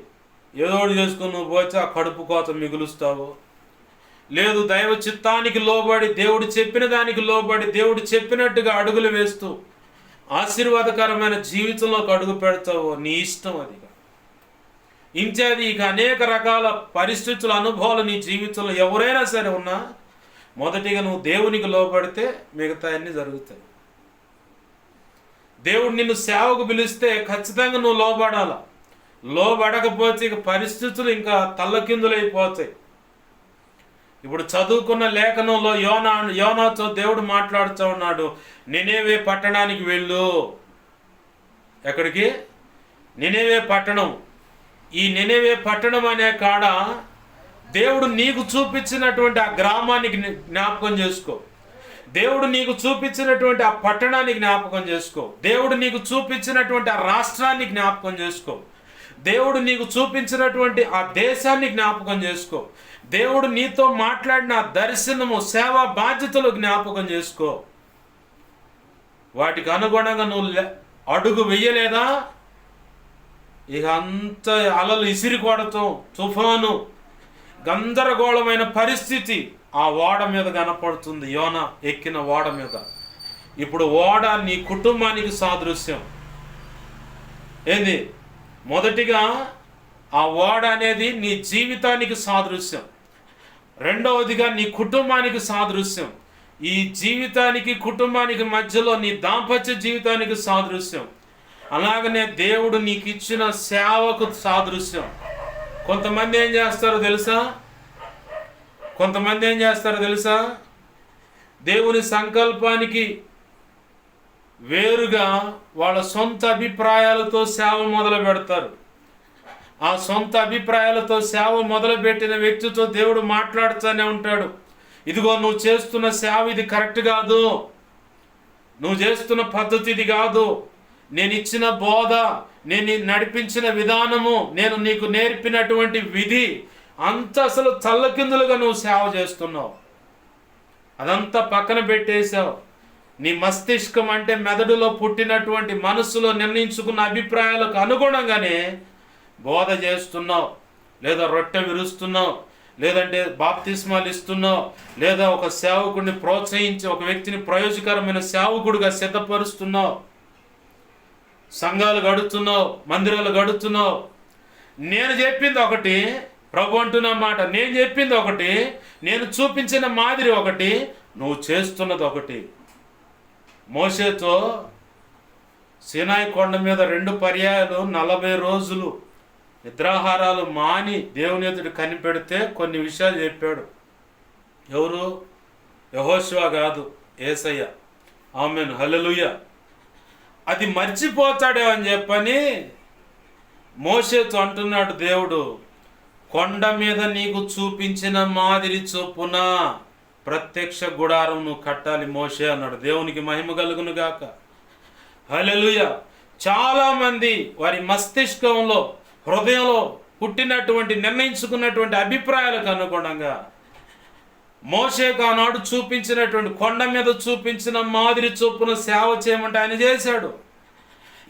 ఏదో ఒకటి చేసుకొని నువ్వు పోతే ఆ కడుపు కోత మిగులుస్తావు. లేదు దైవ చిత్తానికి లోబడి, దేవుడు చెప్పిన దానికి లోబడి, దేవుడు చెప్పినట్టుగా అడుగులు వేస్తూ ఆశీర్వాదకరమైన జీవితంలోకి అడుగు పెడతావు, నీ ఇష్టం. అది ఇంచేది ఇక అనేక రకాల పరిస్థితుల అనుభవాలు నీ జీవితంలో ఎవరైనా సరే ఉన్నా, మొదటిగా నువ్వు దేవునికి లోబడితే మిగతా అన్నీ జరుగుతాయి. దేవుడు నిన్ను సేవకు పిలిస్తే ఖచ్చితంగా నువ్వు లోబడాల. లోబడకపోతే ఇక పరిస్థితులు ఇంకా తల్లకిందులైపోతాయి. ఇప్పుడు చదువుకున్న లేఖనంలో యోనాతో దేవుడు మాట్లాడుతూ ఉన్నాడు, నినేవే పట్టణానికి వెళ్ళు. ఎక్కడికి? నినేవే పట్టణం. ఈ నినేవే పట్టణం అనే కాడ దేవుడు నీకు చూపించినటువంటి ఆ గ్రామానికి జ్ఞాపకం చేసుకో. దేవుడు నీకు చూపించినటువంటి ఆ పట్టణానికి జ్ఞాపకం చేసుకో. దేవుడు నీకు చూపించినటువంటి ఆ రాష్ట్రాన్ని జ్ఞాపకం చేసుకో. దేవుడు నీకు చూపించినటువంటి ఆ దేశాన్ని జ్ఞాపకం చేసుకో. దేవుడు నీతో మాట్లాడిన దర్శనము, సేవా బాధ్యతలు జ్ఞాపకం చేసుకో. వాటికి అనుగుణంగా నువ్వు అడుగు వెయ్యలేదా, ఇక అంత అలలు ఇసిరి కొడతాం, తుఫాను, గందరగోళమైన పరిస్థితి ఆ ఓడ మీద కనపడుతుంది. యోనా ఎక్కిన ఓడ మీద. ఇప్పుడు ఓడ నీ కుటుంబానికి సాదృశ్యం. ఏంది? మొదటిగా ఆ ఓడ అనేది నీ జీవితానికి సాదృశ్యం. రెండవదిగా నీ కుటుంబానికి సాదృశ్యం. ఈ జీవితానికి కుటుంబానికి మధ్యలో నీ దాంపత్య జీవితానికి సాదృశ్యం. అలాగనే దేవుడు నీకు ఇచ్చిన సేవకు సాదృశ్యం. కొంతమంది ఏం చేస్తారో తెలుసా? దేవుని సంకల్పానికి వేరుగా వాళ్ళ సొంత అభిప్రాయాలతో సేవ మొదలు పెడతారు. ఆ సొంత అభిప్రాయాలతో సేవ మొదలుపెట్టిన వ్యక్తితో దేవుడు మాట్లాడుతూనే ఉంటాడు. ఇదిగో నువ్వు చేస్తున్న సేవ ఇది కరెక్ట్ కాదు, నువ్వు చేస్తున్న పద్ధతి ఇది కాదు, నేను ఇచ్చిన బోధ, నేను నడిపించిన విధానము, నేను నీకు నేర్పినటువంటి విధి అంత అసలు చల్లకిందులుగా నువ్వు సేవ చేస్తున్నావు. అదంతా పక్కన పెట్టేశావు. నీ మస్తిష్కం అంటే మెదడులో పుట్టినటువంటి మనస్సులో నిర్ణయించుకున్న అభిప్రాయాలకు అనుగుణంగానే బోధ చేస్తున్నావు, లేదా రొట్టె విరుస్తున్నావు, లేదంటే బాప్తిస్మాలు ఇస్తున్నావు, లేదా ఒక సేవకుడిని ప్రోత్సహించి ఒక వ్యక్తిని ప్రయోజకరమైన సేవకుడిగా సిద్ధపరుస్తున్నావు, సంఘాలు గడుతున్నావు, మందిరాలు గడుతున్నావు. నేను చెప్పింది ఒకటి, ప్రభు అంటున్న మాట, నేను చెప్పింది ఒకటి, నేను చూపించిన మాదిరి ఒకటి, నువ్వు చేస్తున్నది ఒకటి. మోషేతో సీనాయి కొండ మీద 2 పర్యాయాలు 40 రోజులు నిద్రాహారాలు మాని దేవుని ఎదుట కనిపెడితే కొన్ని విషయాలు చెప్పాడు. ఎవరు? యెహోషువ కాదు, యేసయ్య. ఆమేన్, హల్లెలూయా. అది మర్చిపోతాడే అని చెప్పని మోషేతో అంటున్నాడు దేవుడు, కొండ మీద నీకు చూపించిన మాదిరి చొప్పున ప్రత్యక్ష గుడారం నువ్వు కట్టాలి మోషే అన్నాడు. దేవునికి మహిమ కలుగును గాక. హల్లెలూయా. చాలామంది వారి మస్తిష్కంలో, హృదయంలో పుట్టినటువంటి నిర్ణయించుకున్నటువంటి అభిప్రాయాలకు అనుగుణంగా మోషేకు ఆనాడు చూపించినటువంటి కొండ మీద చూపించిన మాదిరి చొప్పున సేవ చేయమంటే ఆయన చేశాడు.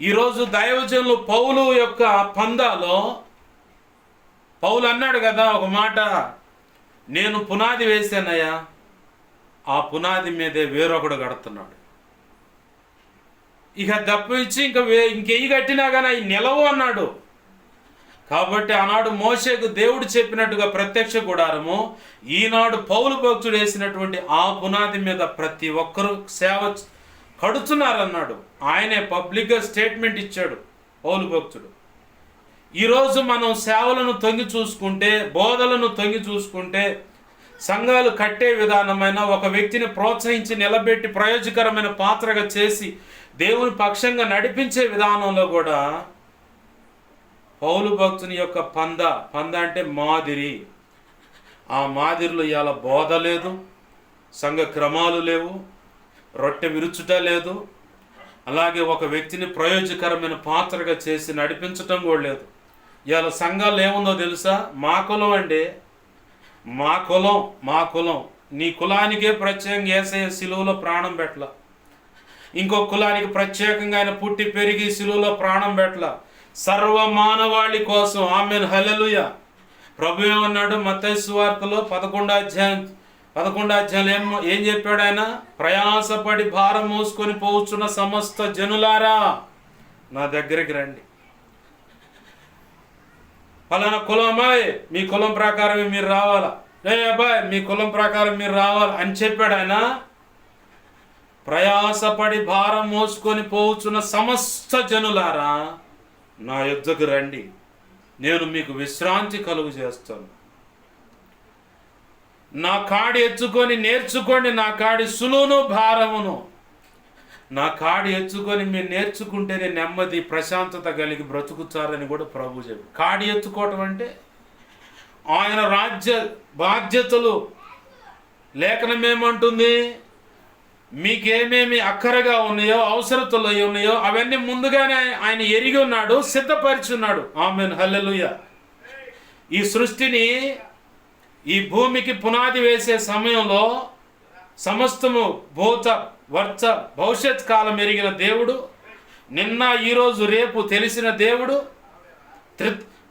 ఈరోజు దైవజనులు పౌలు యొక్క పందాలో పౌలు అన్నాడు కదా ఒక మాట, నేను పునాది వేసానయ్యా, ఆ పునాది మీదే వేరొకడు కడుతున్నాడు. ఇక తప్పించి ఇంకెయ్యి కట్టినా కానీ అవి నిలవు అన్నాడు. కాబట్టి ఆనాడు మోషేకు దేవుడు చెప్పినట్టుగా ప్రత్యక్ష గుడారము, ఈనాడు పౌలు భక్తుడు వేసినటువంటి ఆ పునాది మీద ప్రతి ఒక్కరూ సేవ కడుతున్నారన్నాడు. ఆయనే పబ్లిక్గా స్టేట్మెంట్ ఇచ్చాడు పౌలు భక్తుడు. ఈరోజు మనం సేవలను తొంగి చూసుకుంటే, బోధలను తొంగి చూసుకుంటే, సంఘాలు కట్టే విధానమైన ఒక వ్యక్తిని ప్రోత్సహించి నిలబెట్టి ప్రయోజకరమైన పాత్రగా చేసి దేవుని పక్షంగా నడిపించే విధానంలో కూడా పౌలు భక్తుని యొక్క పంద అంటే మాదిరి. ఆ మాదిరిలో ఇవాళ బోధ లేదు, సంఘ క్రమాలు లేవు, రొట్టె విరుచుట లేదు, అలాగే ఒక వ్యక్తిని ప్రయోజకరమైన పాత్రగా చేసి నడిపించటం కూడా లేదు. ఇవాళ సంఘాలు ఏముందో తెలుసా? మా కులం అండి, మా కులం. నీ కులానికే ప్రత్యేకంగా యేసయ్య సిలువలో ప్రాణం పెట్టల, ఇంకో కులానికి ప్రత్యేకంగా ఆయన పుట్టి పెరిగి సిలువలో ప్రాణం పెట్టల, సర్వ మానవాళి కోసం. ఆమేన్, హల్లెలూయా. ప్రభు ఏమన్నాడు మత్తయి సువార్తలో 11వ అధ్యాయంలో ఏం చెప్పాడు ఆయన? ప్రయాసపడి భారం మోసుకొని పోవచ్చున్న సమస్త జనులారా నా దగ్గరికి రండి. ఫలానా కులం అమ్మాయి, మీ కులం ప్రకారమే మీరు రావాలా, అబ్బాయి మీ కులం ప్రకారం మీరు రావాలి అని చెప్పాడు ఆయన. ప్రయాసపడి భారం మోసుకొని పోవచ్చున్న సమస్త జనులారా నా యొద్దకు రండి, నేను మీకు విశ్రాంతి కలుగు చేస్తాను. నా కాడి ఎత్తుకొని నేర్చుకోండి, నా కాడి సులువును భారమును. నా కాడి ఎత్తుకొని మీరు నేర్చుకుంటేనే నెమ్మది ప్రశాంతత కలిగి బ్రతుకుతారని కూడా ప్రభు చెప్పి. కాడి ఎత్తుకోవటం అంటే ఆయన రాజ్య బాధ్యతలు. లేఖనం ఏమంటుంది? మీకేమేమి అక్కరగా ఉన్నాయో, అవసరతలు ఉన్నాయో అవన్నీ ముందుగానే ఆయన ఎరిగి ఉన్నాడు, సిద్ధపరిచున్నాడు. ఆమేన్, హల్లెలూయా. ఈ సృష్టిని, ఈ భూమికి పునాది వేసే సమయంలో సమస్తము భూత వర్త భవిష్యత్ కాలం ఎరిగిన దేవుడు, నిన్న ఈరోజు రేపు తెలిసిన దేవుడు,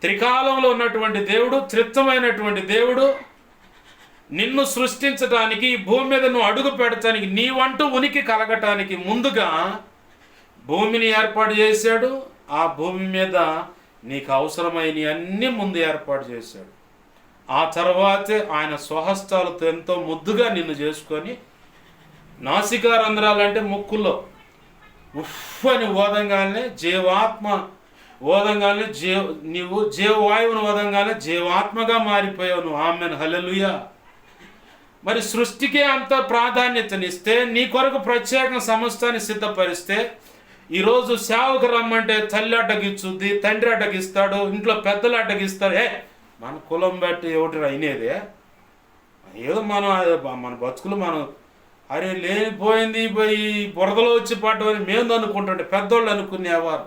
త్రికాలంలో ఉన్నటువంటి దేవుడు, త్రిత్వమైనటువంటి దేవుడు, నిన్ను సృష్టించడానికి, ఈ భూమి మీద నువ్వు అడుగు పెడతానికి, నీవంటూ ఉనికి కలగటానికి ముందుగా భూమిని ఏర్పాటు చేశాడు. ఆ భూమి మీద నీకు అవసరమైనవి అన్నీ ముందు ఏర్పాటు చేశాడు. ఆ తర్వాతే ఆయన స్వహస్తాలతో ఎంతో ముద్దుగా నిన్ను చేసుకొని, నాసికా రంధ్రాలంటే ముక్కుల్లో ఉఫ్ అని ఓదంగానే జీవాత్మ ఓదంగానే నీవు జీవవాయువును ఓదంగానే జీవాత్మగా మారిపోయావు నువ్వు. ఆమేన్, హల్లెలూయా. మరి సృష్టికే అంత ప్రాధాన్యతనిస్తే, నీ కొరకు ప్రత్యేక సమస్తాన్ని సిద్ధపరిస్తే, ఈరోజు సేవకు రమ్మంటే తల్లి అడ్డగిచ్చుద్ది, తండ్రి అడ్డగిస్తాడు, ఇంట్లో పెద్దలు అడ్డగిస్తారు. మన కులం బట్టి ఒకటి అయినేదే, ఏదో మన బతుకులు మనం అరే లేనిపోయింది పోయి బురదలో వచ్చి పడ్డమని మేము అనుకుంటుంటే పెద్దోళ్ళు అనుకునేవారు.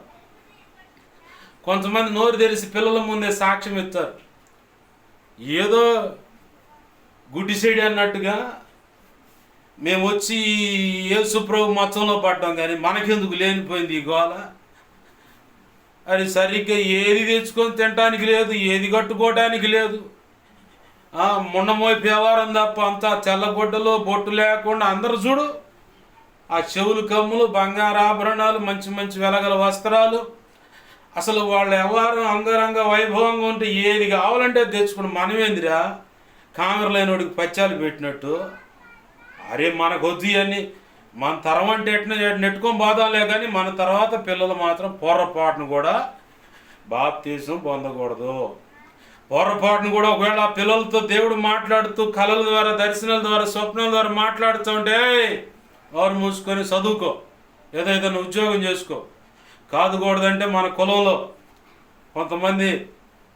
కొంతమంది నోరు తెరిచి పిల్లల ముందే సాక్ష్యం ఇస్తారు. ఏదో గుడ్డిసేడి అన్నట్టుగా మేము వచ్చి యేసుప్రభు మచ్చంలో పడ్డాం, కానీ మనకెందుకు లేనిపోయింది ఈ గోల. అది సరిగ్గా ఏది తెచ్చుకొని తినడానికి లేదు, ఏది కట్టుకోవడానికి లేదు. మొన్నమోయి వ్యవహారం తప్ప అంతా తెల్లగొడ్డలు బొట్టు లేకుండా అందరు చూడు, ఆ చెవులు కమ్ములు, బంగారు ఆభరణాలు, మంచి మంచి వెలగల వస్త్రాలు. అసలు వాళ్ళ వ్యవహారం అంగరంగ వైభవంగా ఉంటే ఏది కావాలంటే తెచ్చుకుని మనమేందిరా కామెరలేనోడికి పచ్చాలు పెట్టినట్టు. అరే మనకొద్దు అని మన తరం అంటే ఎట్లా నెట్టుకొని బాధాలే, కానీ మన తర్వాత పిల్లలు మాత్రం పొర్రపాటును కూడా బాప్తీసం పొందకూడదు. పొర్రపాటును కూడా ఒకవేళ ఆ పిల్లలతో దేవుడు మాట్లాడుతూ కళల ద్వారా, దర్శనాల ద్వారా, స్వప్నాల ద్వారా మాట్లాడుతూ ఉంటే ఎవరు మూసుకొని చదువుకో, ఏదైతే ఉద్యోగం చేసుకో. కాదుకూడదంటే మన కులంలో కొంతమంది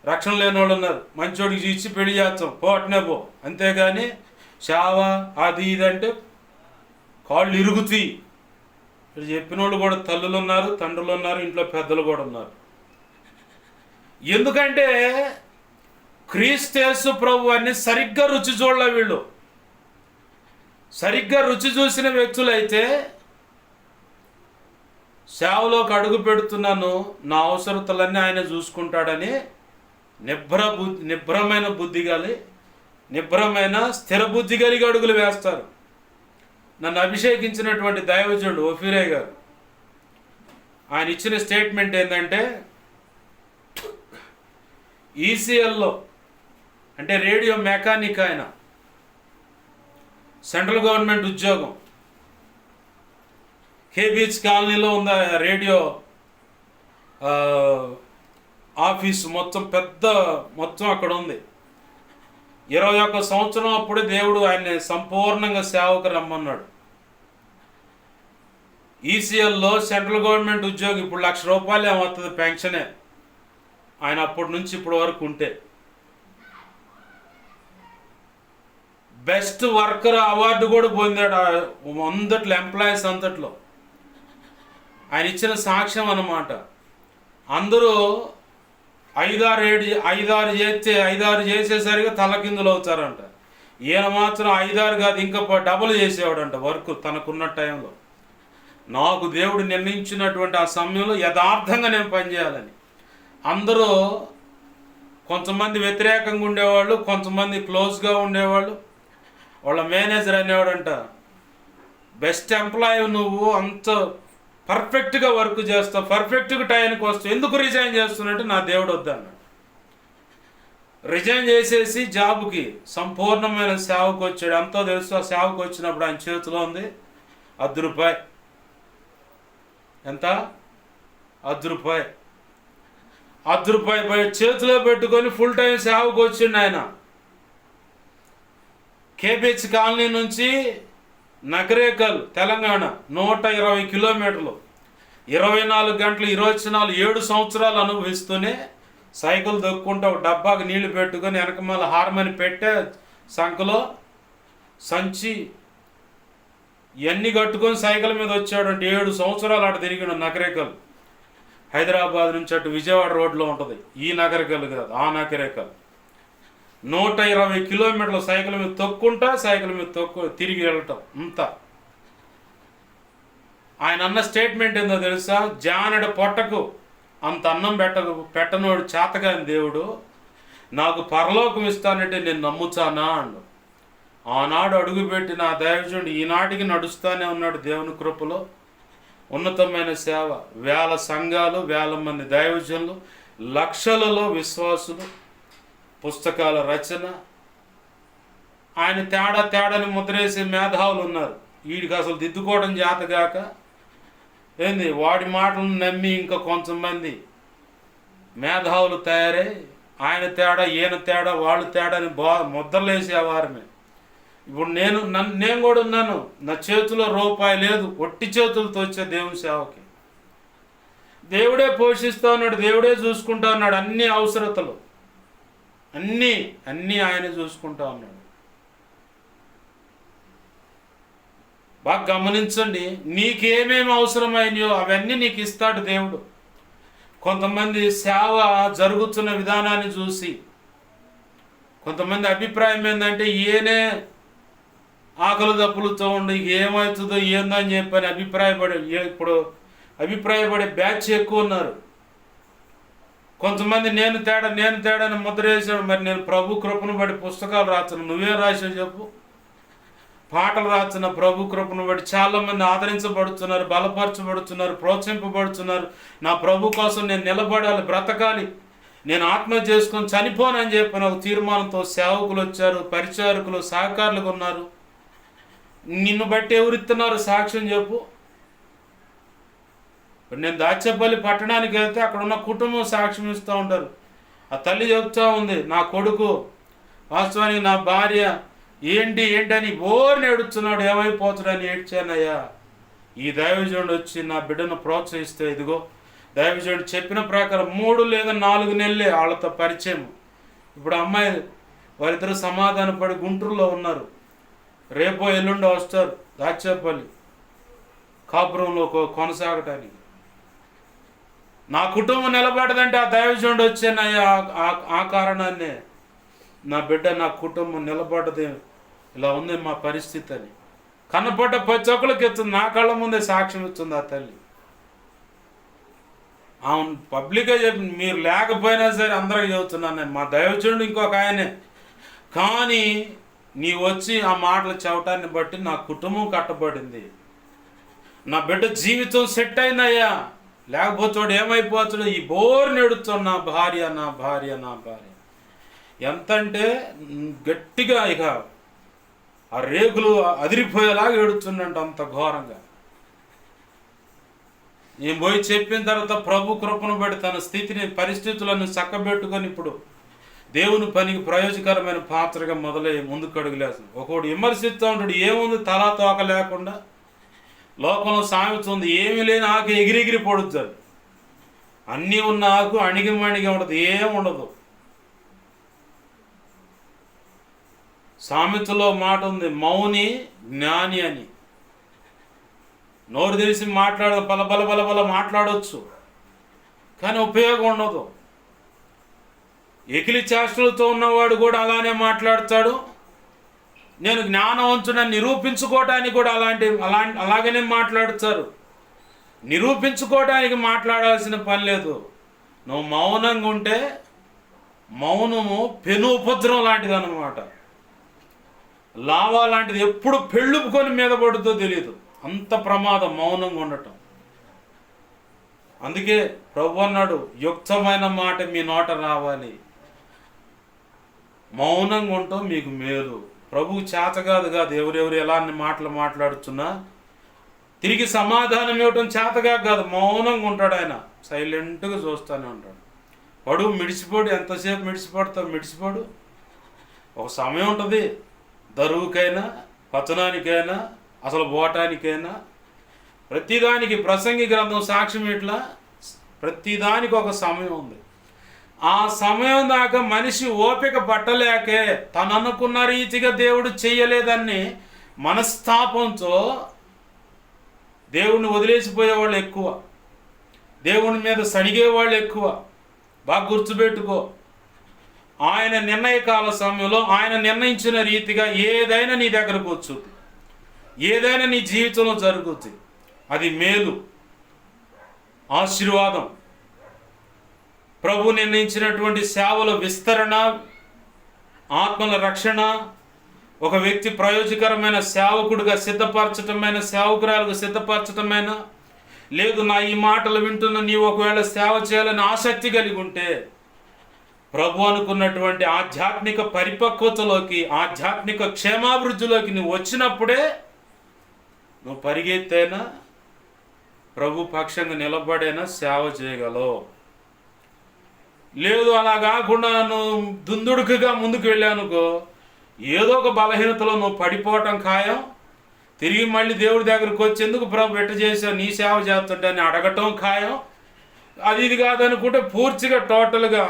రక్షణ లేని వాళ్ళు ఉన్నారు, మంచోడికి ఇచ్చి పెళ్లి చేస్తాం, పోటనే పో. అంతేగాని చావ అది ఇదంటే కాళ్ళు ఇరుగుతాయి. ఇక్కడ చెప్పిన వాళ్ళు కూడా తల్లులు ఉన్నారు, తండ్రులు ఉన్నారు, ఇంట్లో పెద్దలు కూడా ఉన్నారు. ఎందుకంటే క్రీస్తు ప్రభు అని సరిగ్గా రుచి చూడలే వీళ్ళు. సరిగ్గా రుచి చూసిన వ్యక్తులైతే సేవలోకి పెడుతున్నాను, నా అవసరతలన్నీ ఆయన చూసుకుంటాడని నిబ్రమైన బుద్ధి కలిగి, నిబ్రమైన స్థిర బుద్ధి కలిగి అడుగులు వేస్తారు. నన్ను అభిషేకించినటువంటి దైవజనుడు ఓఫీరే గారు ఆయన ఇచ్చిన స్టేట్మెంట్ ఏంటంటే, ఈసీఎల్లో అంటే రేడియో మెకానిక్, ఆయన సెంట్రల్ గవర్నమెంట్ ఉద్యోగం, కేబీచ్ కాలనీలో ఉంది రేడియో ఆఫీస్, మొత్తం పెద్ద మొత్తం అక్కడ ఉంది. 21 సంవత్సరం అప్పుడే దేవుడు ఆయన్ని సంపూర్ణంగా సేవకు రమ్మన్నాడు. ఈసీఎల్లో సెంట్రల్ గవర్నమెంట్ ఉద్యోగం, ఇప్పుడు ₹1,00,000 ఏమవుతుంది పెన్షనే, ఆయన అప్పటి నుంచి ఇప్పటి వరకు ఉంటే. బెస్ట్ వర్కర్ అవార్డు కూడా పొందాడు అందట్లో, ఎంప్లాయీస్ అంతట్లో. ఆయన ఇచ్చిన సాక్ష్యం అన్నమాట. అందరూ 5-6 చేసేసరికి తలకిందులు అవుతారంట. ఈయన మాత్రం 5-6 కాదు, ఇంకా డబుల్ చేసేవాడంట వర్క్ తనకున్న టైంలో. నాకు దేవుడు నిర్ణయించినటువంటి ఆ సమయంలో యథార్థంగా నేను పనిచేయాలని. అందరూ కొంతమంది వ్యతిరేకంగా ఉండేవాళ్ళు, కొంతమంది క్లోజ్గా ఉండేవాళ్ళు. వాళ్ళ మేనేజర్ అనేవాడంట, బెస్ట్ ఎంప్లాయీ నువ్వు, అంత పర్ఫెక్ట్గా వర్క్ చేస్తావు, పర్ఫెక్ట్గా టైంకి వస్తావు, ఎందుకు రిజైన్ చేస్తున్నట్టు నా దేవుడు వద్దన్నాడు. రిజైన్ చేసేసి జాబ్కి సంపూర్ణమైన సేవకు వచ్చాడు. ఎంతో తెలుసు, ఆ సేవకు వచ్చినప్పుడు ఆయన చేతిలో ఉంది ₹10. ఎంత? ₹10. ₹10 చేతిలో పెట్టుకొని ఫుల్ టైం సేవకు వచ్చిండు ఆయన. కేబీచ్ కాలనీ నుంచి నకరేకల్ తెలంగాణ 120 కిలోమీటర్లు, 24 గంటలు 7 సంవత్సరాలు అనుభవిస్తూనే సైకిల్ దొక్కుంటూ ఒక డబ్బాకి నీళ్లు పెట్టుకొని వెనకమాల హార్మోని పెట్టే సంఖలో సంచి ఇవన్నీ కట్టుకొని సైకిల్ మీద వచ్చాడు. అంటే 7 సంవత్సరాలు అటు తిరిగిన నకరేకల్. హైదరాబాద్ నుంచి అటు విజయవాడ రోడ్లో ఉంటుంది ఈ నకరేకల్ కాదు, ఆ నకరేకల్. 120 కిలోమీటర్లు సైకిల్ మీద తొక్కుంటా, సైకిల్ మీద తిరిగి వెళ్ళటం అంతా. ఆయన అన్న స్టేట్మెంట్ ఏందో తెలుసా? జానెడు పొట్టకు అంత అన్నం పెట్టనోడు చేతగాని దేవుడు నాకు పరలోకం ఇస్తానంటే నేను నమ్ముచానా అండు. ఆనాడు అడుగుపెట్టి నా దైవజనుడు ఈనాటికి నడుస్తూనే ఉన్నాడు దేవుని కృపలో. ఉన్నతమైన సేవ, 1000 సంఘాలు, 1000 మంది దైవజనులు, లక్షలలో విశ్వాసులు, పుస్తకాల రచన. ఆయన తేడాని ముద్రేసే మేధావులు ఉన్నారు. వీడికి అసలు దిద్దుకోవడం చేతగాక ఏంది వాడి మాటలను నమ్మి ఇంకా కొంతమంది మేధావులు తయారై ఆయన తేడా, ఈయన తేడా, వాళ్ళు తేడాని ముద్రలేసేవారమే. ఇప్పుడు నేను కూడా ఉన్నాను. నా చేతిలో రూపాయి లేదు, ఒట్టి చేతులతో వచ్చే దేవుని సేవకి. దేవుడే పోషిస్తూ ఉన్నాడు, దేవుడే చూసుకుంటా ఉన్నాడు. అన్ని అవసరతలు అన్నీ ఆయన చూసుకుంటా ఉన్నాడు. బాగా గమనించండి, నీకేమేమి అవసరమైనయో అవన్నీ నీకు ఇస్తాడు దేవుడు. కొంతమంది సేవ జరుగుతున్న విధానాన్ని చూసి కొంతమంది అభిప్రాయం ఏంటంటే ఈయనే ఆకలి దప్పులతో ఉండి ఏమవుతుందో ఏందో అని చెప్పని ఇప్పుడు అభిప్రాయపడే బ్యాచ్ ఎక్కువ ఉన్నారు. కొంతమంది నేను తేడా అని ముద్ర వేసాడు. మరి నేను ప్రభు కృపను బట్టి పుస్తకాలు రాస్తున్నా, నువ్వే రాసావు చెప్పు. పాటలు రాస్తున్న ప్రభు కృపను బట్టి చాలామంది ఆదరించబడుతున్నారు, బలపరచబడుతున్నారు, ప్రోత్సహింపబడుతున్నారు. నా ప్రభు కోసం నేను నిలబడాలి, బ్రతకాలి, నేను ఆత్మహత్య చేసుకొని చనిపోనని చెప్పిన ఒక తీర్మానంతో సేవకులు వచ్చారు, పరిచారకులు, సహకారులుగా ఉన్నారు. నిన్ను బట్టి ఎవరిస్తున్నారు సాక్ష్యం చెప్పు. నేను దాచేపల్లి పట్టణానికి వెళ్తే అక్కడ ఉన్న కుటుంబం సాక్ష్యం ఇస్తూ ఉంటారు. ఆ తల్లి చెప్తూ ఉంది, నా కొడుకు వాస్తవానికి నా భార్య ఏంటి అని ఓర్ని ఏడుస్తున్నాడు, ఏమైపోతాడని ఏడ్చానయ్యా. ఈ దైవజనుడు వచ్చి నా బిడ్డను ప్రోత్సహిస్తే ఇదిగో దైవజనుడు చెప్పిన ప్రకారం 3 లేదా 4 నెలలే వాళ్ళతో పరిచయం. ఇప్పుడు అమ్మాయి వారిద్దరు సమాధానపడి గుంటూరులో ఉన్నారు. రేపో ఎల్లుండో వస్తారు దాచేపల్లి కాపురంలో కొనసాగటానికి. నా కుటుంబం నిలబడదంటే ఆ దైవజనుడు వచ్చానయ్యా. ఆ కారణాన్నే నా బిడ్డ, నా కుటుంబం నిలబడ్డది, ఇలా ఉంది మా పరిస్థితి అని కనపడ్డ ప్రతి ఒక్కరికి ఇస్తుంది. నా కళ్ళ ముందే సాక్ష్యం ఇస్తుంది ఆ తల్లి. అవును, పబ్లిక్గా చెప్పి మీరు లేకపోయినా సరే అందరికి చెబుతున్నాను నేను. మా దైవజనుడు ఇంకొక ఆయనే, కానీ నీ వచ్చి ఆ మాటలు చెప్పటాన్ని బట్టి నా కుటుంబం కట్టబడింది, నా బిడ్డ జీవితం సెట్ అయిందయ్యా. లేకపోతే వాడు ఏమైపోతాడు, ఈ బోర్ నెడుతాడు, నా భార్య నా భార్య నా భార్య. ఎంతంటే గట్టిగా ఇక ఆ రేకులు అదిరిపోయేలాగా ఏడుతుండంట, అంత ఘోరంగా. నేను పోయి చెప్పిన తర్వాత ప్రభు కృపను బట్టి తన స్థితిని, పరిస్థితులను చక్కబెట్టుకొని ఇప్పుడు దేవుని పనికి ప్రయోజకరమైన పాత్రగా మొదలయ్యి ముందుకు అడుగులేస్తుంది. ఒకడు విమర్శిస్తూ ఉంటాడు, ఏముంది తలా తోక లేకుండా. లోకంలో సామెత ఉంది, ఏమీ లేని ఆకు ఎగిరెగిరి పడుతుంది, అన్నీ ఉన్న ఆకు అణిగి ఉండదు, ఏముండదు. సామెతలో మాట ఉంది, మౌని జ్ఞాని అని. నోరు తెలిసి బల మాట్లాడవచ్చు, కానీ ఉపయోగం ఉండదు. ఎకిలి చేష్టలతో ఉన్నవాడు కూడా అలానే మాట్లాడతాడు. నేను జ్ఞానవంతుడని నిరూపించుకోవటానికి కూడా అలాగనే మాట్లాడతారు. నిరూపించుకోవడానికి మాట్లాడాల్సిన పని లేదు. నువ్వు మౌనంగా ఉంటే మౌనము పెను ఉపద్రవం లాంటిది అన్నమాట. లావా లాంటిది, ఎప్పుడు పెళ్ళుపుకొని మీద పడుతుందో తెలియదు, అంత ప్రమాదం మౌనంగా ఉండటం. అందుకే ప్రభు అన్నాడు, యుక్తమైన మాట మీ నోట రావాలి, మౌనంగా ఉండటం మీకు మేలు. ప్రభువు చేత కాదు ఎవరెవరు ఎలాంటి మాటలు మాట్లాడుతున్నా తిరిగి సమాధానం ఇవ్వటం చేతగా కాదు, మౌనంగా ఉంటాడు ఆయన, సైలెంట్గా చూస్తూనే ఉంటాడు. పడు మిడిసిపోడు, ఎంతసేపు మిడిసిపోడు. ఒక సమయం ఉంటుంది, దరువుకైనా పతనానికైనా అసలు పోవటానికైనా. ప్రతిదానికి ప్రసంగి గ్రంథం సాక్ష్యం ఇట్లా, ప్రతిదానికి ఒక సమయం ఉంది. ఆ సమయం దాకా మనిషి ఓపిక పట్టలేకే తను అనుకున్న రీతిగా దేవుడు చెయ్యలేదని మనస్తాపంతో దేవుణ్ణి వదిలేసిపోయేవాళ్ళు ఎక్కువ, దేవుని మీద సణిగేవాళ్ళు ఎక్కువ. బాగా గుర్తుపెట్టుకో, ఆయన నిర్ణయకాల సమయంలో ఆయన నిర్ణయించిన రీతిగా ఏదైనా నీ దగ్గరకు వచ్చుద్ది, ఏదైనా నీ జీవితంలో జరుగుతుంది. అది మేలు, ఆశీర్వాదం. ప్రభు నిర్ణయించినటువంటి సేవల విస్తరణ, ఆత్మల రక్షణ, ఒక వ్యక్తి ప్రయోజకరమైన సేవకుడిగా సిద్ధపరచటమైన, సేవకురాలుగా సిద్ధపరచటమైన, లేదు నా ఈ మాటలు వింటున్న నీవు ఒకవేళ సేవ చేయాలని ఆసక్తి కలిగి ఉంటే ప్రభు అనుకున్నటువంటి ఆధ్యాత్మిక పరిపక్వతలోకి, ఆధ్యాత్మిక క్షేమాభివృద్ధిలోకి నువ్వు వచ్చినప్పుడే నువ్వు పరిగెత్తైనా ప్రభు పక్షంగా నిలబడైనా సేవ చేయగలవు. లేదు అలా కాకుండా నువ్వు దుందుడుకుగా ముందుకు వెళ్ళానుకో, ఏదో ఒక బలహీనతలో నువ్వు పడిపోవటం ఖాయం. తిరిగి మళ్ళీ దేవుడి దగ్గరికి వచ్చేందుకు ప్రభు ఎట్ట చేసావు, నీ సేవ చేస్తుంటే అని అడగటం ఖాయం. అది ఇది కాదనుకుంటే పూర్తిగా టోటల్గా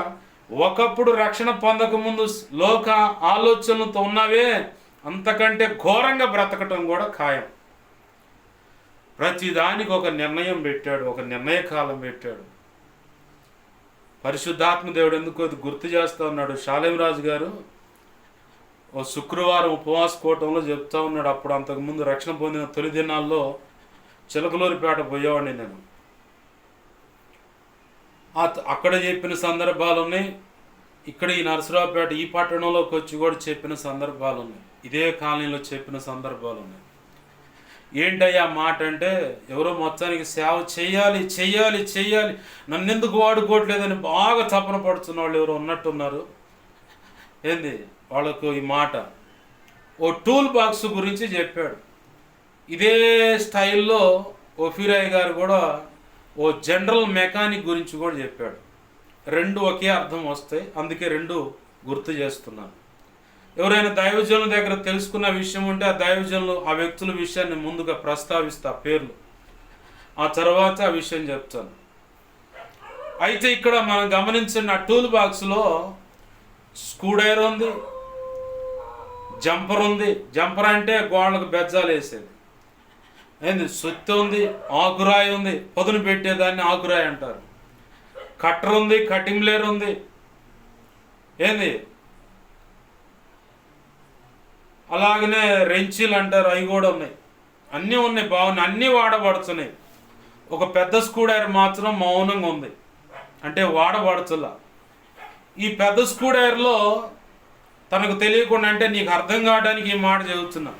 ఒకప్పుడు రక్షణ పొందకముందు లోక ఆలోచనలతో ఉన్నవే అంతకంటే ఘోరంగా బ్రతకటం కూడా ఖాయం. ప్రతిదానికి ఒక నిర్ణయం పెట్టాడు, ఒక నిర్ణయ కాలం పెట్టాడు. పరిశుద్ధాత్మ దేవుడు ఎందుకు గుర్తు చేస్తూ ఉన్నాడు. షాలేం రాజు గారు ఓ శుక్రవారం ఉపవాస కూటంలో చెప్తా ఉన్నాడు. అప్పుడు అంతకుముందు రక్షణ పొందిన తొలి దినాల్లో చిలకలూరిపేట పోయేవాడిని నేను. అక్కడ చెప్పిన సందర్భాలు ఉన్నాయి, ఇక్కడ ఈ నరసరావుపేట ఈ పట్టణంలోకి వచ్చి కూడా చెప్పిన సందర్భాలు ఉన్నాయి, ఇదే కాలనీలో చెప్పిన సందర్భాలు ఉన్నాయి. ఏంటయ్యా మాట అంటే, ఎవరో మొత్తానికి సేవ చెయ్యాలి చెయ్యాలి చెయ్యాలి, నన్నెందుకు వాడుకోవట్లేదని బాగా తపన పడుతున్న వాళ్ళు ఎవరు ఉన్నట్టున్నారు. ఏంది వాళ్ళకు ఈ మాట. ఓ టూల్ బాక్స్ గురించి చెప్పాడు. ఇదే స్టైల్లో ఓఫీరాయ్ గారు కూడా ఓ జనరల్ మెకానిక్ గురించి కూడా చెప్పాడు. రెండు ఒకే అర్థం వస్తాయి, అందుకే రెండు గుర్తు చేస్తున్నాను. ఎవరైనా దైవజనుల దగ్గర తెలుసుకున్న విషయం ఉంటే ఆ దైవజనులు ఆ వ్యక్తుల విషయాన్ని ముందుగా ప్రస్తావిస్తా, పేర్లు, ఆ తర్వాత ఆ విషయం చెప్తాను. అయితే ఇక్కడ మనం గమనించిన ఆ టూల్ బాక్స్లో స్క్రూడ్రైవర్ ఉంది, జంపర్ ఉంది. జంపర్ అంటే గోడలకు బెజ్జాలు వేసేది. ఏంది సుత్తి ఉంది, ఆకురాయి ఉంది, పొదును పెట్టేదాన్ని ఆకురాయి అంటారు. కట్టర్ ఉంది, కటింగ్ బ్లేడ్ ఉంది. ఏంది అలాగనే రెంచీలు అంటారు, అవి కూడా ఉన్నాయి. అన్నీ ఉన్నాయి, బాగున్నాయి, అన్నీ వాడబడుతున్నాయి. ఒక పెద్ద స్క్రూడ్రైవర్ మాత్రం మౌనంగా ఉంది, అంటే వాడబడుతులా. ఈ పెద్ద స్క్రూడ్రైవర్లో తనకు తెలియకుండా, అంటే నీకు అర్థం కావడానికి ఈ మాట చెబుతున్నా,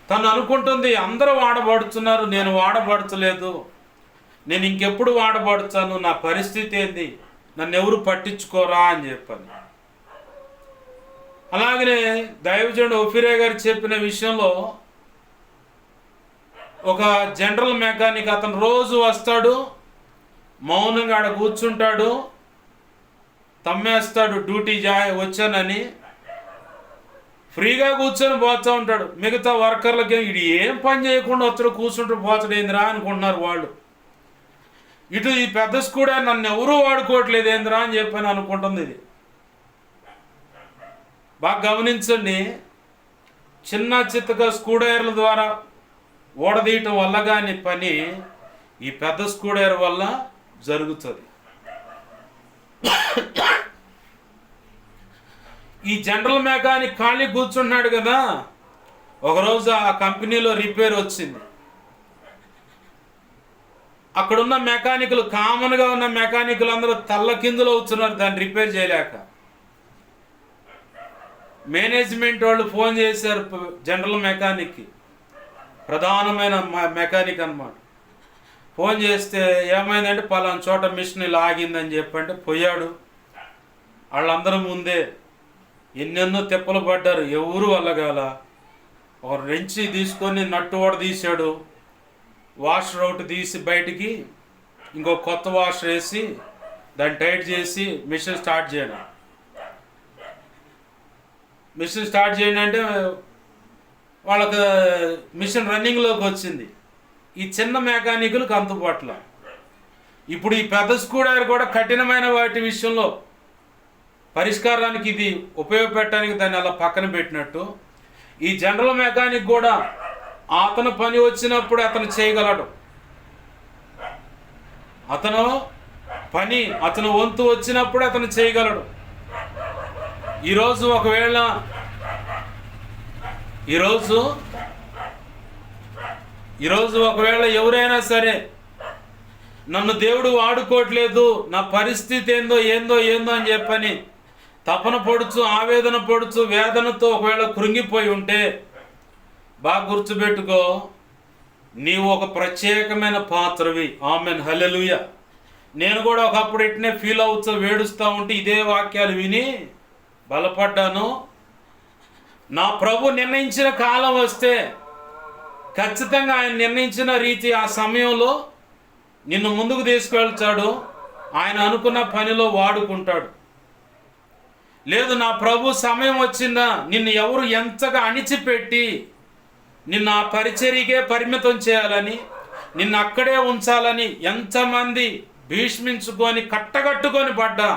తను అనుకుంటుంది అందరూ వాడబడుతున్నారు, నేను వాడబడతలేదు, నేను ఇంకెప్పుడు వాడబడుతాను, నా పరిస్థితి ఏంది, నన్ను ఎవరు పట్టించుకోరా అని చెప్పాను. అలాగనే దైవజనుడు ఓఫీరాయ్ గారు చెప్పిన విషయంలో ఒక జనరల్ మెకానిక్, అతను రోజు వస్తాడు, మౌనంగా ఆడ కూర్చుంటాడు, తమ్మేస్తాడు, డ్యూటీ వచ్చానని ఫ్రీగా కూర్చొని పోతూ ఉంటాడు. మిగతా వర్కర్లకి ఇది ఏం పని చేయకుండా వచ్చాడు, కూర్చుంటూ పోతాడు ఏందిరా అనుకుంటున్నారు వాళ్ళు. ఇటు ఈ పెద్ద స్కూడే నన్ను ఎవరూ వాడుకోవట్లేదు ఏందిరా అని చెప్పని అనుకుంటుంది. ఇది బాగా గమనించండి. చిన్న చిత్తగా స్క్రూడ్రైవర్ల ద్వారా ఓడదీయటం వల్ల కానీ పని ఈ పెద్ద స్క్రూడ్రైవర్ వల్ల జరుగుతుంది. ఈ జనరల్ మెకానిక్ ఖాళీ కూర్చున్నాడు కదా, ఒకరోజు ఆ కంపెనీలో రిపేర్ వచ్చింది. అక్కడున్న మెకానికులు, కామన్గా ఉన్న మెకానికులు అందరూ తల్లకిందులు అవుతున్నారు దాన్ని రిపేర్ చేయలేక. మేనేజ్మెంట్ వాళ్ళు ఫోన్ చేశారు జనరల్ మెకానిక్కి, ప్రధానమైన మెకానిక్ అన్నమాట. ఫోన్ చేస్తే ఏమైందంటే పలానా చోట మిషన్ ఇలా ఆగిందని చెప్పంటే పోయాడు. వాళ్ళందరూ ముందే ఎన్నెన్నో తిప్పలు పడ్డారు, ఎవరు వెళ్ళగాల. ఒక రెంచి తీసుకొని నట్టు ఓడ తీసాడు, వాషర్ అవుట్ తీసి బయటికి ఇంకో కొత్త వాషర్ వేసి దాన్ని టైట్ చేసి మిషన్ స్టార్ట్ చేయడం. మిషన్ స్టార్ట్ చేయండి అంటే వాళ్ళకి మిషన్ రన్నింగ్లోకి వచ్చింది. ఈ చిన్న మెకానికులకు అందుబాటులో. ఇప్పుడు ఈ పెద్ద స్క్రూడ్రైవర్ కూడా కఠినమైన వాటి విషయంలో పరిష్కారానికి ఇది ఉపయోగపెట్టడానికి దాన్ని అలా పక్కన పెట్టినట్టు, ఈ జనరల్ మెకానిక్ కూడా అతను పని వచ్చినప్పుడు అతను చేయగలడు. అతను పని, అతను వంతు వచ్చినప్పుడు అతను చేయగలడు. ఈరోజు ఒకవేళ ఎవరైనా సరే నన్ను దేవుడు వాడుకోవట్లేదు, నా పరిస్థితి ఏందో అని చెప్పని తపన పడుచు, ఆవేదన పడుచు, వేదనతో ఒకవేళ కృంగిపోయి ఉంటే బాగా గుర్తుపెట్టుకో, నీవు ఒక ప్రత్యేకమైన పాత్రవి. ఆమెన్, హల్లెలూయా. నేను కూడా ఒకప్పుడు ఇట్నే ఫీల్ అవుతూ వేడుస్తూ ఉంటే ఇదే వాక్యాలు విని బలపడ్డాను. నా ప్రభు నిర్ణయించిన కాలం వస్తే ఖచ్చితంగా ఆయన నిర్ణయించిన రీతి ఆ సమయంలో నిన్ను ముందుకు తీసుకువెళ్తాడు, ఆయన అనుకున్న పనిలో వాడుకుంటాడు. లేదు నా ప్రభు సమయం వచ్చిందా, నిన్ను ఎవరు ఎంతగా అణిచిపెట్టి నిన్ను ఆ పరిచర్యకే పరిమితం చేయాలని, నిన్ను అక్కడే ఉంచాలని ఎంతమంది భీష్మించుకొని కట్టగట్టుకొని పడ్డా,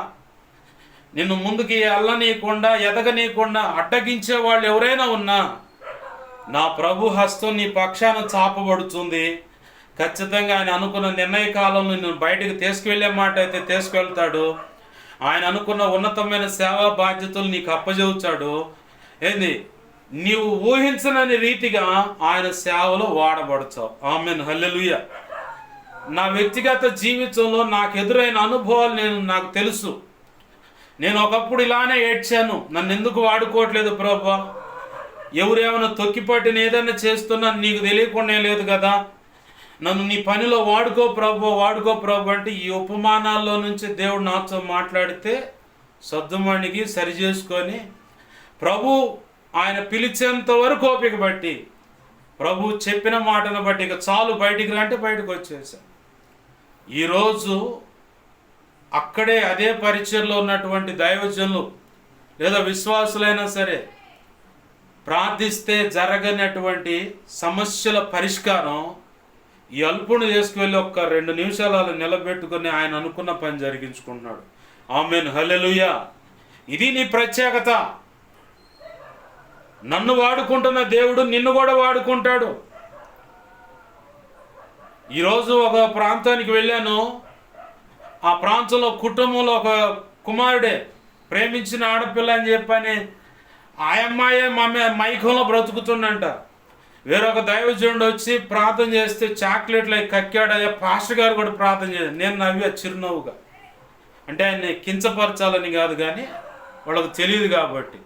నిన్ను ముందుకి వెళ్ళనీయకుండా ఎదగనీయకుండా అడ్డగించే వాళ్ళు ఎవరైనా ఉన్నా నా ప్రభు హస్తం నీ పక్షాన చాపబడుతుంది. ఖచ్చితంగా ఆయన అనుకున్న నిర్ణయ కాలంలో నిన్ను బయటకు తీసుకువెళ్ళే మాట అయితే తీసుకువెళ్తాడు. ఆయన అనుకున్న ఉన్నతమైన సేవా బాధ్యతలు నీకు అప్పచెబుతాడు. ఏంది, నీవు ఊహించనని రీతిగా ఆయన సేవలో వాడబడతావు. ఆమేన్, హల్లెలూయా. నా వ్యక్తిగత జీవితంలో నాకు ఎదురైన అనుభవాలు నాకు తెలుసు. నేను ఒకప్పుడు ఇలానే ఏడ్చాను, నన్ను ఎందుకు వాడుకోవట్లేదు ప్రభువా, ఎవరేమైనా తొక్కిపట్టిన ఏదైనా చేస్తున్నా నీకు తెలియకుండా లేదు కదా, నన్ను నీ పనిలో వాడుకో ప్రభు, వాడుకో ప్రభు అంటే ఈ ఉపమానాల్లో నుంచి దేవుడు నాతో మాట్లాడితే సద్దుమణికి సరి చేసుకొని ప్రభు ఆయన పిలిచేంత వరకు ఓపిక బట్టి, ప్రభు చెప్పిన మాటను బట్టి ఇక చాలు బయటికి రంటే బయటకు వచ్చేసాను. ఈరోజు అక్కడే అదే పరిచయంలో ఉన్నటువంటి దైవజనులు లేదా విశ్వాసులైనా సరే ప్రార్థిస్తే జరగనటువంటి సమస్యల పరిష్కారం ఈ అల్పుని తీసుకువెళ్ళి ఒక్క 2 నిమిషాలు అలా నిలబెట్టుకుని ఆయన అనుకున్న పని జరిగించుకుంటున్నాడు. ఆమేన్, హల్లెలూయా. ఇది నీ ప్రత్యేకత. నన్ను వాడుకుంటున్న దేవుడు నిన్ను కూడా వాడుకుంటాడు. ఈరోజు ఒక ప్రాంతానికి వెళ్ళాను. ఆ ప్రాంతంలో కుటుంబంలో ఒక కుమారుడే ప్రేమించిన ఆడపిల్ల అని చెప్పని ఆ అమ్మాయే మైకంలో బ్రతుకుతుందంట. వేరొక దైవజనుడు వచ్చి ప్రార్థన చేస్తే చాక్లెట్లు అవి కక్కాడయ్యా, పాస్టర్ గారు కూడా ప్రార్థన చేశారు. నేను నవ్వా చిరునవ్వుగా, అంటే ఆయన్ని కించపరచాలని కాదు కానీ వాళ్ళకు తెలియదు కాబట్టి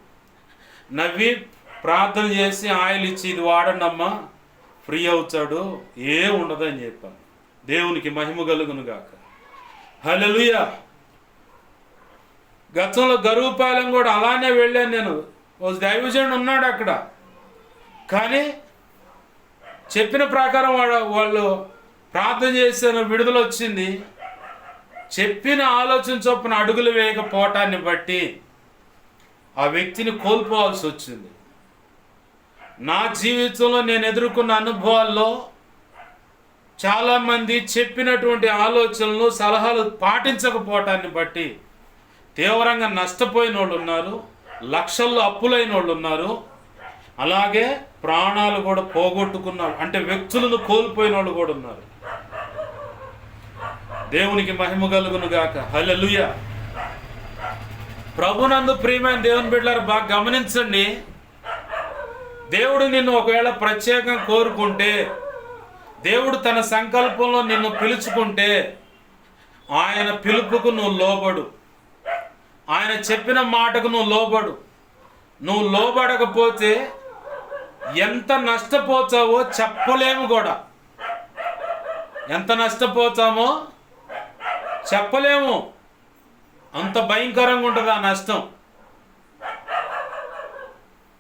నవ్వి ప్రార్థన చేసి ఆయిల్ ఇచ్చి ఇది వాడండి అమ్మా ఫ్రీ అవుతాడు, ఏ ఉండదని చెప్పాను. దేవునికి మహిమ కలుగును గాక. హల్లెలూయా. గతంలో గరువుపాలెం కూడా అలానే వెళ్ళాను నేను. ఓ దైవజనుడు ఉన్నాడు అక్కడ, కానీ చెప్పిన ప్రకారం వాళ్ళు ప్రార్థన చేసిన విడుదల వచ్చింది. చెప్పిన ఆలోచన చొప్పున అడుగులు వేయకపోవటాన్ని బట్టి ఆ వ్యక్తిని కోల్పోవాల్సి వచ్చింది. నా జీవితంలో నేను ఎదుర్కొన్న అనుభవాల్లో చాలామంది చెప్పినటువంటి ఆలోచనలు సలహాలు పాటించకపోవటాన్ని బట్టి తీవ్రంగా నష్టపోయిన వాళ్ళు ఉన్నారు, లక్షల్లో అప్పులైన వాళ్ళు ఉన్నారు, అలాగే ప్రాణాలు కూడా పోగొట్టుకున్నారు, అంటే వ్యక్తులను కోల్పోయిన వాళ్ళు కూడా ఉన్నారు. దేవునికి మహిమ కలుగును గాక. హల్లెలూయా. ప్రభునందు ప్రియమైన దేవుని బిడ్డలారా బాగా గమనించండి. దేవుడు నిన్ను ఒకవేళ ప్రత్యేకంగా కోరుకుంటే, దేవుడు తన సంకల్పంలో నిన్ను పిలుచుకుంటే ఆయన పిలుపుకు నువ్వు లోబడు, ఆయన చెప్పిన మాటకు నువ్వు లోబడు. నువ్వు లోబడకపోతే ఎంత నష్టపోతావో చెప్పలేము కూడా. ఎంత నష్టపోతామో చెప్పలేము, అంత భయంకరంగా ఉంటుంది ఆ నష్టం.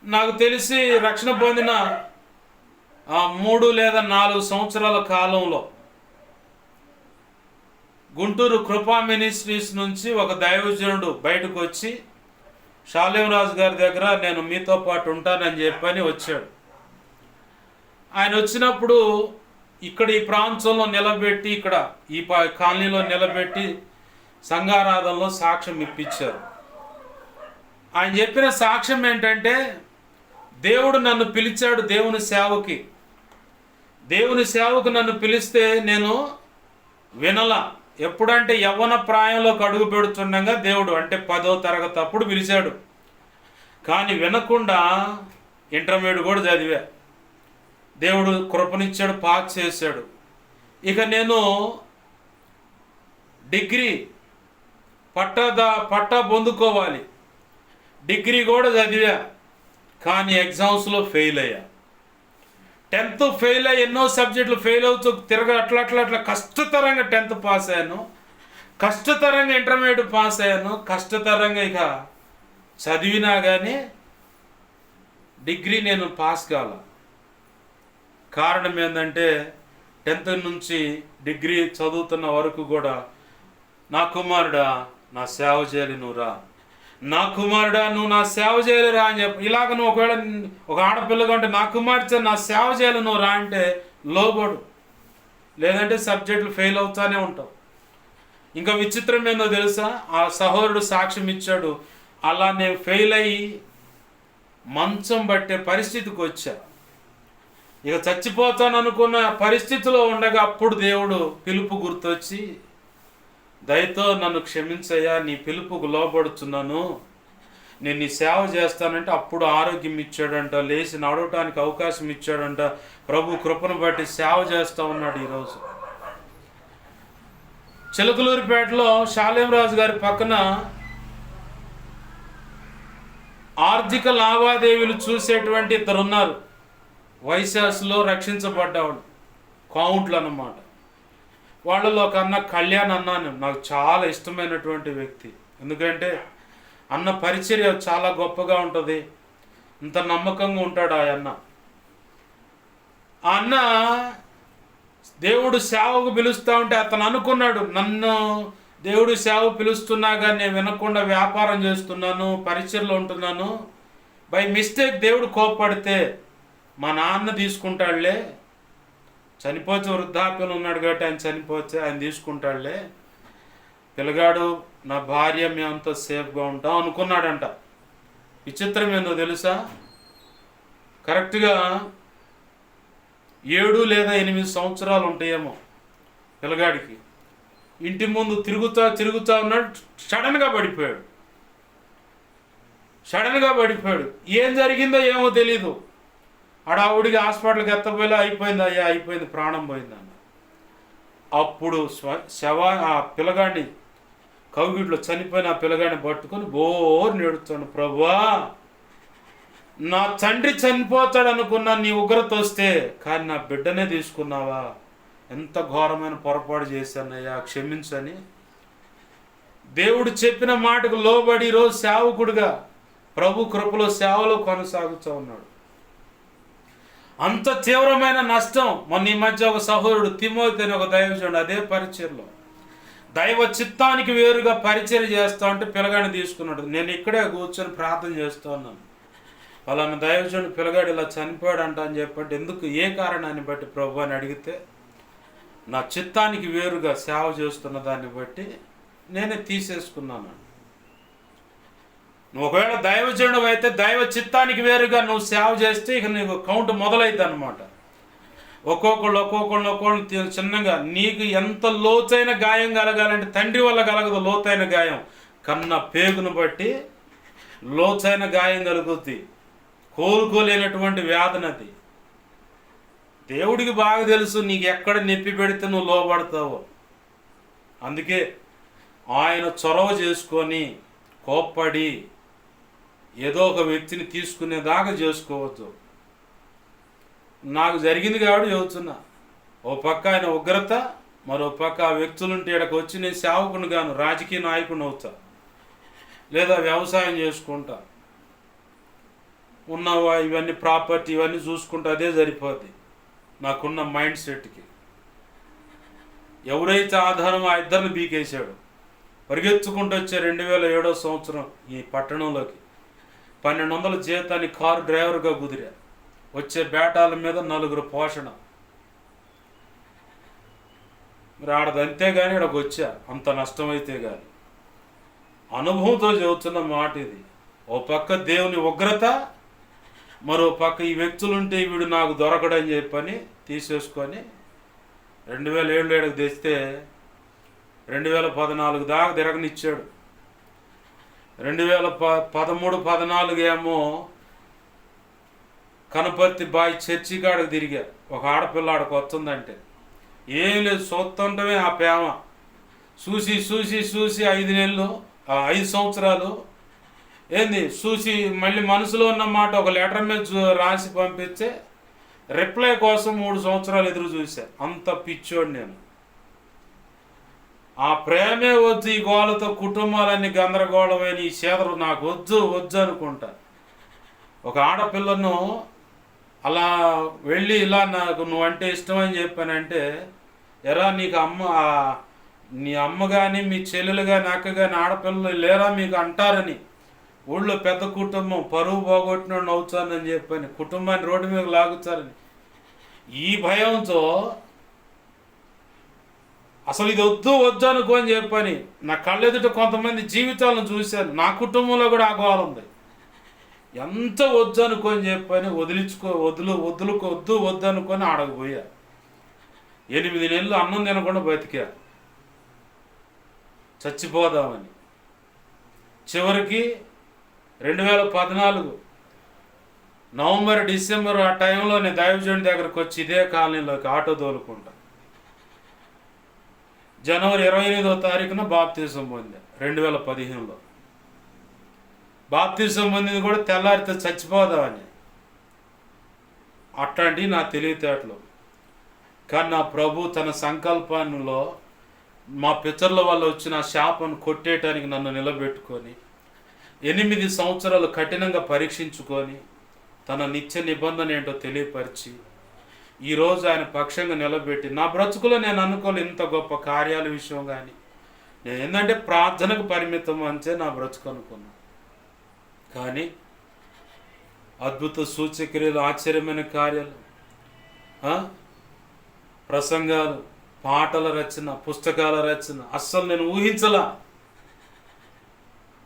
నాకు తెలిసి రక్షణ పొందిన 3 లేదా 4 సంవత్సరాల కాలంలో గుంటూరు కృపా మినిస్ట్రీస్ నుంచి ఒక దైవజనుడు బయటకు వచ్చి షాలేం రాజు గారి దగ్గర నేను మీతో పాటు ఉంటానని చెప్పని వచ్చాడు. ఆయన వచ్చినప్పుడు ఇక్కడ ఈ ప్రాంతంలో నిలబెట్టి, ఇక్కడ ఈ కాలనీలో నిలబెట్టి సంఘారాధనలో సాక్ష్యం ఇప్పించారు. ఆయన చెప్పిన సాక్ష్యం ఏంటంటే, దేవుడు నన్ను పిలిచాడు దేవుని సేవకి. దేవుని సేవకు నన్ను పిలిస్తే నేను వినలా. ఎప్పుడంటే యవ్వన ప్రాయంలోకి అడుగు పెడుతుండగా దేవుడు, అంటే 10వ తరగతి అప్పుడు పిలిచాడు. కానీ వినకుండా ఇంటర్మీడియట్ కూడా చదివా. దేవుడు కృపనిచ్చాడు, పాస్ చేశాడు. ఇక నేను డిగ్రీ పట్టా పొందుకోవాలి, డిగ్రీ కూడా చదివా, కానీ ఎగ్జామ్స్లో ఫెయిల్ అయ్యా. 10th ఫెయిల్ అయ్యి ఎన్నో సబ్జెక్టులు ఫెయిల్ అవుతూ అట్లా కష్టతరంగా 10th పాస్ అయ్యాను, కష్టతరంగా ఇంటర్మీడియట్ పాస్ అయ్యాను, కష్టతరంగా ఇక చదివినా కానీ డిగ్రీ నేను పాస్ కాల. కారణం ఏంటంటే 10th నుంచి డిగ్రీ చదువుతున్న వరకు కూడా నా కుమారుడా నా సేవ చేయాలి నువ్వు రా, నా కుమారుడా నువ్వు నా సేవ చేయాలి రా అని చెప్పి, ఇలాగ నువ్వు ఒకవేళ ఒక ఆడపిల్లగా ఉంటే నా కుమార్తె నా సేవ చేయాలి నువ్వు రా అంటే లోబడు, లేదంటే సబ్జెక్టులు ఫెయిల్ అవుతానే ఉంటావు. ఇంకా విచిత్రం ఏందో తెలుసా, ఆ సహోదరుడు సాక్ష్యం ఇచ్చాడు, అలా నేను ఫెయిల్ అయ్యి మంచం పట్టే పరిస్థితికి వచ్చా. ఇక చచ్చిపోతాను అనుకున్న పరిస్థితిలో ఉండగా అప్పుడు దేవుడు పిలుపు గుర్తొచ్చి, దయతో నన్ను క్షమించయ్యా, నీ పిలుపుకు లోబడుతున్నాను, నేను నీ సేవ చేస్తానంటే అప్పుడు ఆరోగ్యం ఇచ్చాడంట, లేచి నడవటానికి అవకాశం ఇచ్చాడంట. ప్రభు కృపను బట్టి సేవ చేస్తూ ఉన్నాడు. ఈరోజు చిలకలూరిపేటలో షాలేం రాజు గారి పక్కన ఆర్థిక లావాదేవీలు చూసేటువంటి ఇద్దరు ఉన్నారు. వైశాస్లో రక్షించబడ్డవాడు, కౌంట్లు అన్నమాట. వాళ్ళలో ఒక అన్న కళ్యాణ్ అన్నాను, నాకు చాలా ఇష్టమైనటువంటి వ్యక్తి. ఎందుకంటే అన్న పరిచర్య చాలా గొప్పగా ఉంటుంది, ఇంత నమ్మకంగా ఉంటాడు ఆ అన్న. ఆ అన్న దేవుడు సేవకు పిలుస్తూ ఉంటే అతను అనుకున్నాడు, నన్ను దేవుడు సేవ పిలుస్తున్నా కానీ నేను వినకుండా వ్యాపారం చేస్తున్నాను, పరిచర్లో ఉంటున్నాను. బై మిస్టేక్ దేవుడు కోప్పడితే మా నాన్న తీసుకుంటాడులే, చనిపోతే వృద్ధాప్యం ఉన్నాడు కాబట్టి ఆయన చనిపోతే ఆయన తీసుకుంటాడులే, పిల్లగాడు నా భార్య మేమంతా సేఫ్గా ఉంటాం అనుకున్నాడంట. విచిత్రం ఏందో తెలుసా, కరెక్ట్గా 7 లేదా 8 సంవత్సరాలు ఉంటాయేమో పిల్లగాడికి. ఇంటి ముందు తిరుగుతా ఉన్నాడు, సడన్గా పడిపోయాడు. ఏం జరిగిందో ఏమో తెలీదు. ఆవిడికి హాస్పిటల్కి ఎత్తపోయేలా అయిపోయింది, అయ్యా అయిపోయింది, ప్రాణం పోయిందన్న. అప్పుడు ఆ పిల్లగాడిని కౌగిట్లో చనిపోయిన ఆ పిల్లగాడిని పట్టుకొని బోరు నేడుతాడు, ప్రభువా నా తండ్రి చనిపోతాడు అనుకున్నా, నీ ఉగ్రత వస్తే, కానీ నా బిడ్డనే తీసుకున్నావా, ఎంత ఘోరమైన పొరపాటు చేశానయ్యా, క్షమించని దేవుడు చెప్పిన మాటకు లోబడి ఈరోజు సేవకుడిగా ప్రభు కృపలో సేవలో కొనసాగుతూ ఉన్నాడు. అంత తీవ్రమైన నష్టం. మొన్న ఈ మధ్య ఒక సహోదరుడు తిమోతి అని ఒక దైవజనుడు అదే పరిచర్లో దైవ చిత్తానికి వేరుగా పరిచర్య చేస్తా ఉంటే పిల్లగాడిని తీసుకున్నాడు. నేను ఇక్కడే కూర్చొని ప్రార్థన చేస్తూ ఉన్నాను. వాళ్ళన్న దైవజనుడు పిల్లగాడు ఇలా చనిపోయాడంట అని చెప్పంటే, ఎందుకు, ఏ కారణాన్ని బట్టి ప్రభు అని అడిగితే, నా చిత్తానికి వేరుగా సేవ చేస్తున్న దాన్ని బట్టి నేనే తీసేసుకున్నాను. నువ్వు ఒకవేళ దైవజనుడు అయితే దైవ చిత్తానికి వేరుగా నువ్వు సేవ చేస్తే ఇక నీకు కౌంట్ మొదలైద్ది అనమాట. ఒక్కొక్కళ్ళు చిన్నగా. నీకు ఎంత లోతైన గాయం కలగాలంటే తండ్రి వల్ల కలగదు లోతైన గాయం, కన్న పేగును బట్టి లోతైన గాయం కలుగుద్ది. కోలుకోలేనటువంటి వ్యాధనది. దేవుడికి బాగా తెలుసు నీకు ఎక్కడ నొప్పి పెడితే నువ్వు లోబడతావో. అందుకే ఆయన చొరవ చేసుకొని కోప్పడి ఏదో ఒక వ్యక్తిని తీసుకునేదాకా చేసుకోవద్దు. నాకు జరిగింది కాబట్టి చెబుతున్నా. ఓ పక్క ఆయన ఉగ్రత, మరో పక్క ఆ వ్యక్తులుంటే ఇక్కడికి వచ్చి నేను సేవకుని గాను రాజకీయ నాయకుని అవుతా, లేదా వ్యవసాయం చేసుకుంటా, ఉన్నవా ఇవన్నీ ప్రాపర్టీ ఇవన్నీ చూసుకుంటా, అదే సరిపోద్ది నాకున్న మైండ్ సెట్కి. ఎవరైతే ఆధారం ఆ ఇద్దరిని బీకేశాడు, పరిగెత్తుకుంటూ వచ్చే 2007 సంవత్సరం ఈ పట్టణంలోకి 1200 జీతాన్ని కారు డ్రైవర్గా కుదిరా. వచ్చే బేటాల మీద 4 పోషణ. మరి ఆడదంతే కానీ ఇక్కడికి వచ్చా, అంత నష్టమైతే కానీ. అనుభవంతో చెబుతున్న మాట ఇది. ఓ పక్క దేవుని ఉగ్రత, మరో పక్క ఈ వ్యక్తులుంటే వీడు నాకు దొరకడని చెప్పని తీసేసుకొని 2007 ఏడకు తెస్తే 2014 దాకా తిరగనిచ్చాడు. 2013-14 ఏమో కనపర్తి బాయ్ చర్చి కాడకు తిరిగా. ఒక ఆడపిల్ల ఆడకు వస్తుందంటే ఏం లేదు, చూస్తుంటమే ఆ ప్రేమ. చూసి 5 సంవత్సరాలు ఏంది చూసి మళ్ళీ మనసులో ఉన్న మాట ఒక లెటర్ మీద రాసి పంపిస్తే రిప్లై కోసం 3 సంవత్సరాలు ఎదురు చూశా. అంత పిచ్చోడు నేను. ఆ ప్రేమే వద్దు, ఈ గోలతో కుటుంబాలన్నీ గందరగోళమైన ఈ చేదరు నాకు వద్దు అనుకుంటా. ఒక ఆడపిల్లను అలా వెళ్ళి ఇలా నాకు నువ్వంటే ఇష్టం అని చెప్పానంటే, ఎరా నీకు నీ అమ్మ కానీ మీ చెల్లెలు కానీ అక్క కానీ ఆడపిల్లలు లేరా మీకు అంటారని, ఊళ్ళో పెద్ద కుటుంబం పరువు పోగొట్టిన అవుతానని చెప్పని కుటుంబాన్ని రోడ్డు మీద లాగుతారని ఈ భయంతో అసలు ఇది వద్దు అనుకోని చెప్పని నా కళ్ళెదుట కొంతమంది జీవితాలను చూశాను. నా కుటుంబంలో కూడా ఆ గోల ఉంది. ఎంత వద్దు అనుకొని చెప్పని వద్దు అనుకొని ఆడకపోయా. 8 నెలలు అన్నం తినకుండా బతికా, చచ్చిపోదామని. చివరికి 2014 నవంబర్ డిసెంబర్ ఆ టైంలో నేను దైవజనుడి దగ్గరకు వచ్చి ఇదే కాలనీలోకి ఆటో తోలుకుంటా. జనవరి 28వ తారీఖున బాప్తిజం పొందా 2015లో. బాప్తిజం పొందింది కూడా తెల్లారితో చచ్చిపోదామని. అట్లాంటివి నా తెలివితేటలు. కానీ నా ప్రభు తన సంకల్పంలో మా పితరుల వల్ల వచ్చిన శాపను కొట్టేయటానికి నన్ను నిలబెట్టుకొని 8 సంవత్సరాలు కఠినంగా పరీక్షించుకొని తన నిత్య నిబంధన ఏంటో తెలియపరిచి ఈరోజు ఆయన పక్షంగా నిలబెట్టి నా బ్రతుకులో నేను అనుకోలే ఇంత గొప్ప కార్యాల విషయం. కానీ నేను ఏంటంటే ప్రార్థనకు పరిమితం అంతే నా బ్రతుకు అనుకున్నాను. కానీ అద్భుత సూచక్రియలు, ఆశ్చర్యమైన కార్యాలు, ప్రసంగాలు, పాటల రచన, పుస్తకాల రచన అస్సలు నేను ఊహించలా.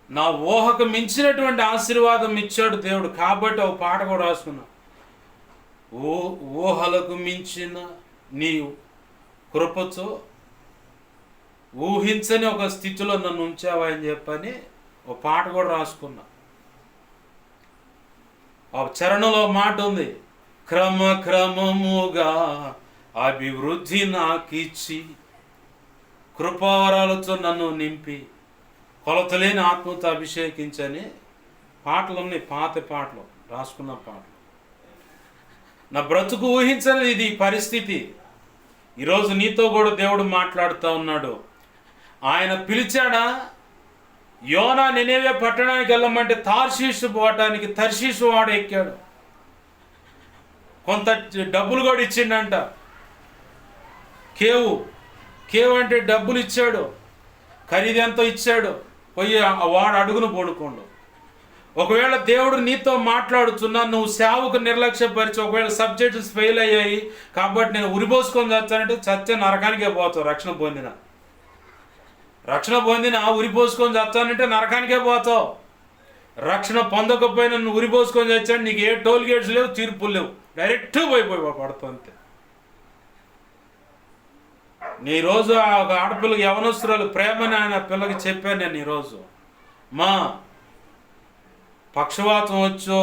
నా ఊహకు మించినటువంటి ఆశీర్వాదం ఇచ్చాడు దేవుడు. కాబట్టి ఒక పాట కూడా రాసుకున్నా. ఊహలకు మించిన నీ కృపతో ఊహించని ఒక స్థితిలో నన్ను ఉంచావా అని చెప్పని ఒక పాట కూడా రాసుకున్నా. ఆ చరణంలో మాట ఉంది, క్రమక్రమముగా అభివృద్ధి నాకిచ్చి కృపావరాలతో నన్ను నింపి కొలతలేని ఆత్మతో అభిషేకించని పాటలు ఉన్నాయి. పాత పాటలు రాసుకున్న పాటలు. నా బ్రతుకు ఊహించని ఇది పరిస్థితి. ఈరోజు నీతో కూడా దేవుడు మాట్లాడుతూ ఉన్నాడు. ఆయన పిలిచాడా? యోనా నినేవే పట్టణానికి వెళ్ళమంటే తార్షీషు పోవటానికి తర్షీషు వాడు ఎక్కాడు. కొంత డబ్బులు కూడా ఇచ్చిండంట. కేవు అంటే డబ్బులు ఇచ్చాడు, ఖరీదెంతో ఇచ్చాడు. పోయి వాడు అడుగును పోడుకోండు. ఒకవేళ దేవుడు నీతో మాట్లాడుతున్నా, నువ్వు సేవకు నిర్లక్ష్యపరిచి ఒకవేళ సబ్జెక్ట్స్ ఫెయిల్ అయ్యాయి కాబట్టి నేను ఉరిపోసుకొని చచ్చానంటే చచ్చే నరకానికే పోతావు. రక్షణ పొందిన ఉరిపోసుకొని చచ్చానంటే నరకానికే పోతావు. రక్షణ పొందకపోయినా నువ్వు ఉరిపోసుకొని చచ్చాను, నీకు ఏ టోల్ గేట్స్ లేవు, తీర్పులు లేవు, డైరెక్ట్ పోయి పడతావు అంతే. నీ రోజు ఒక ఆడపిల్లకి యవనస్తురాలు ప్రేమని ఆయన పిల్లకి చెప్పాను నేను. ఈరోజు మా పక్షవాతం వచ్చో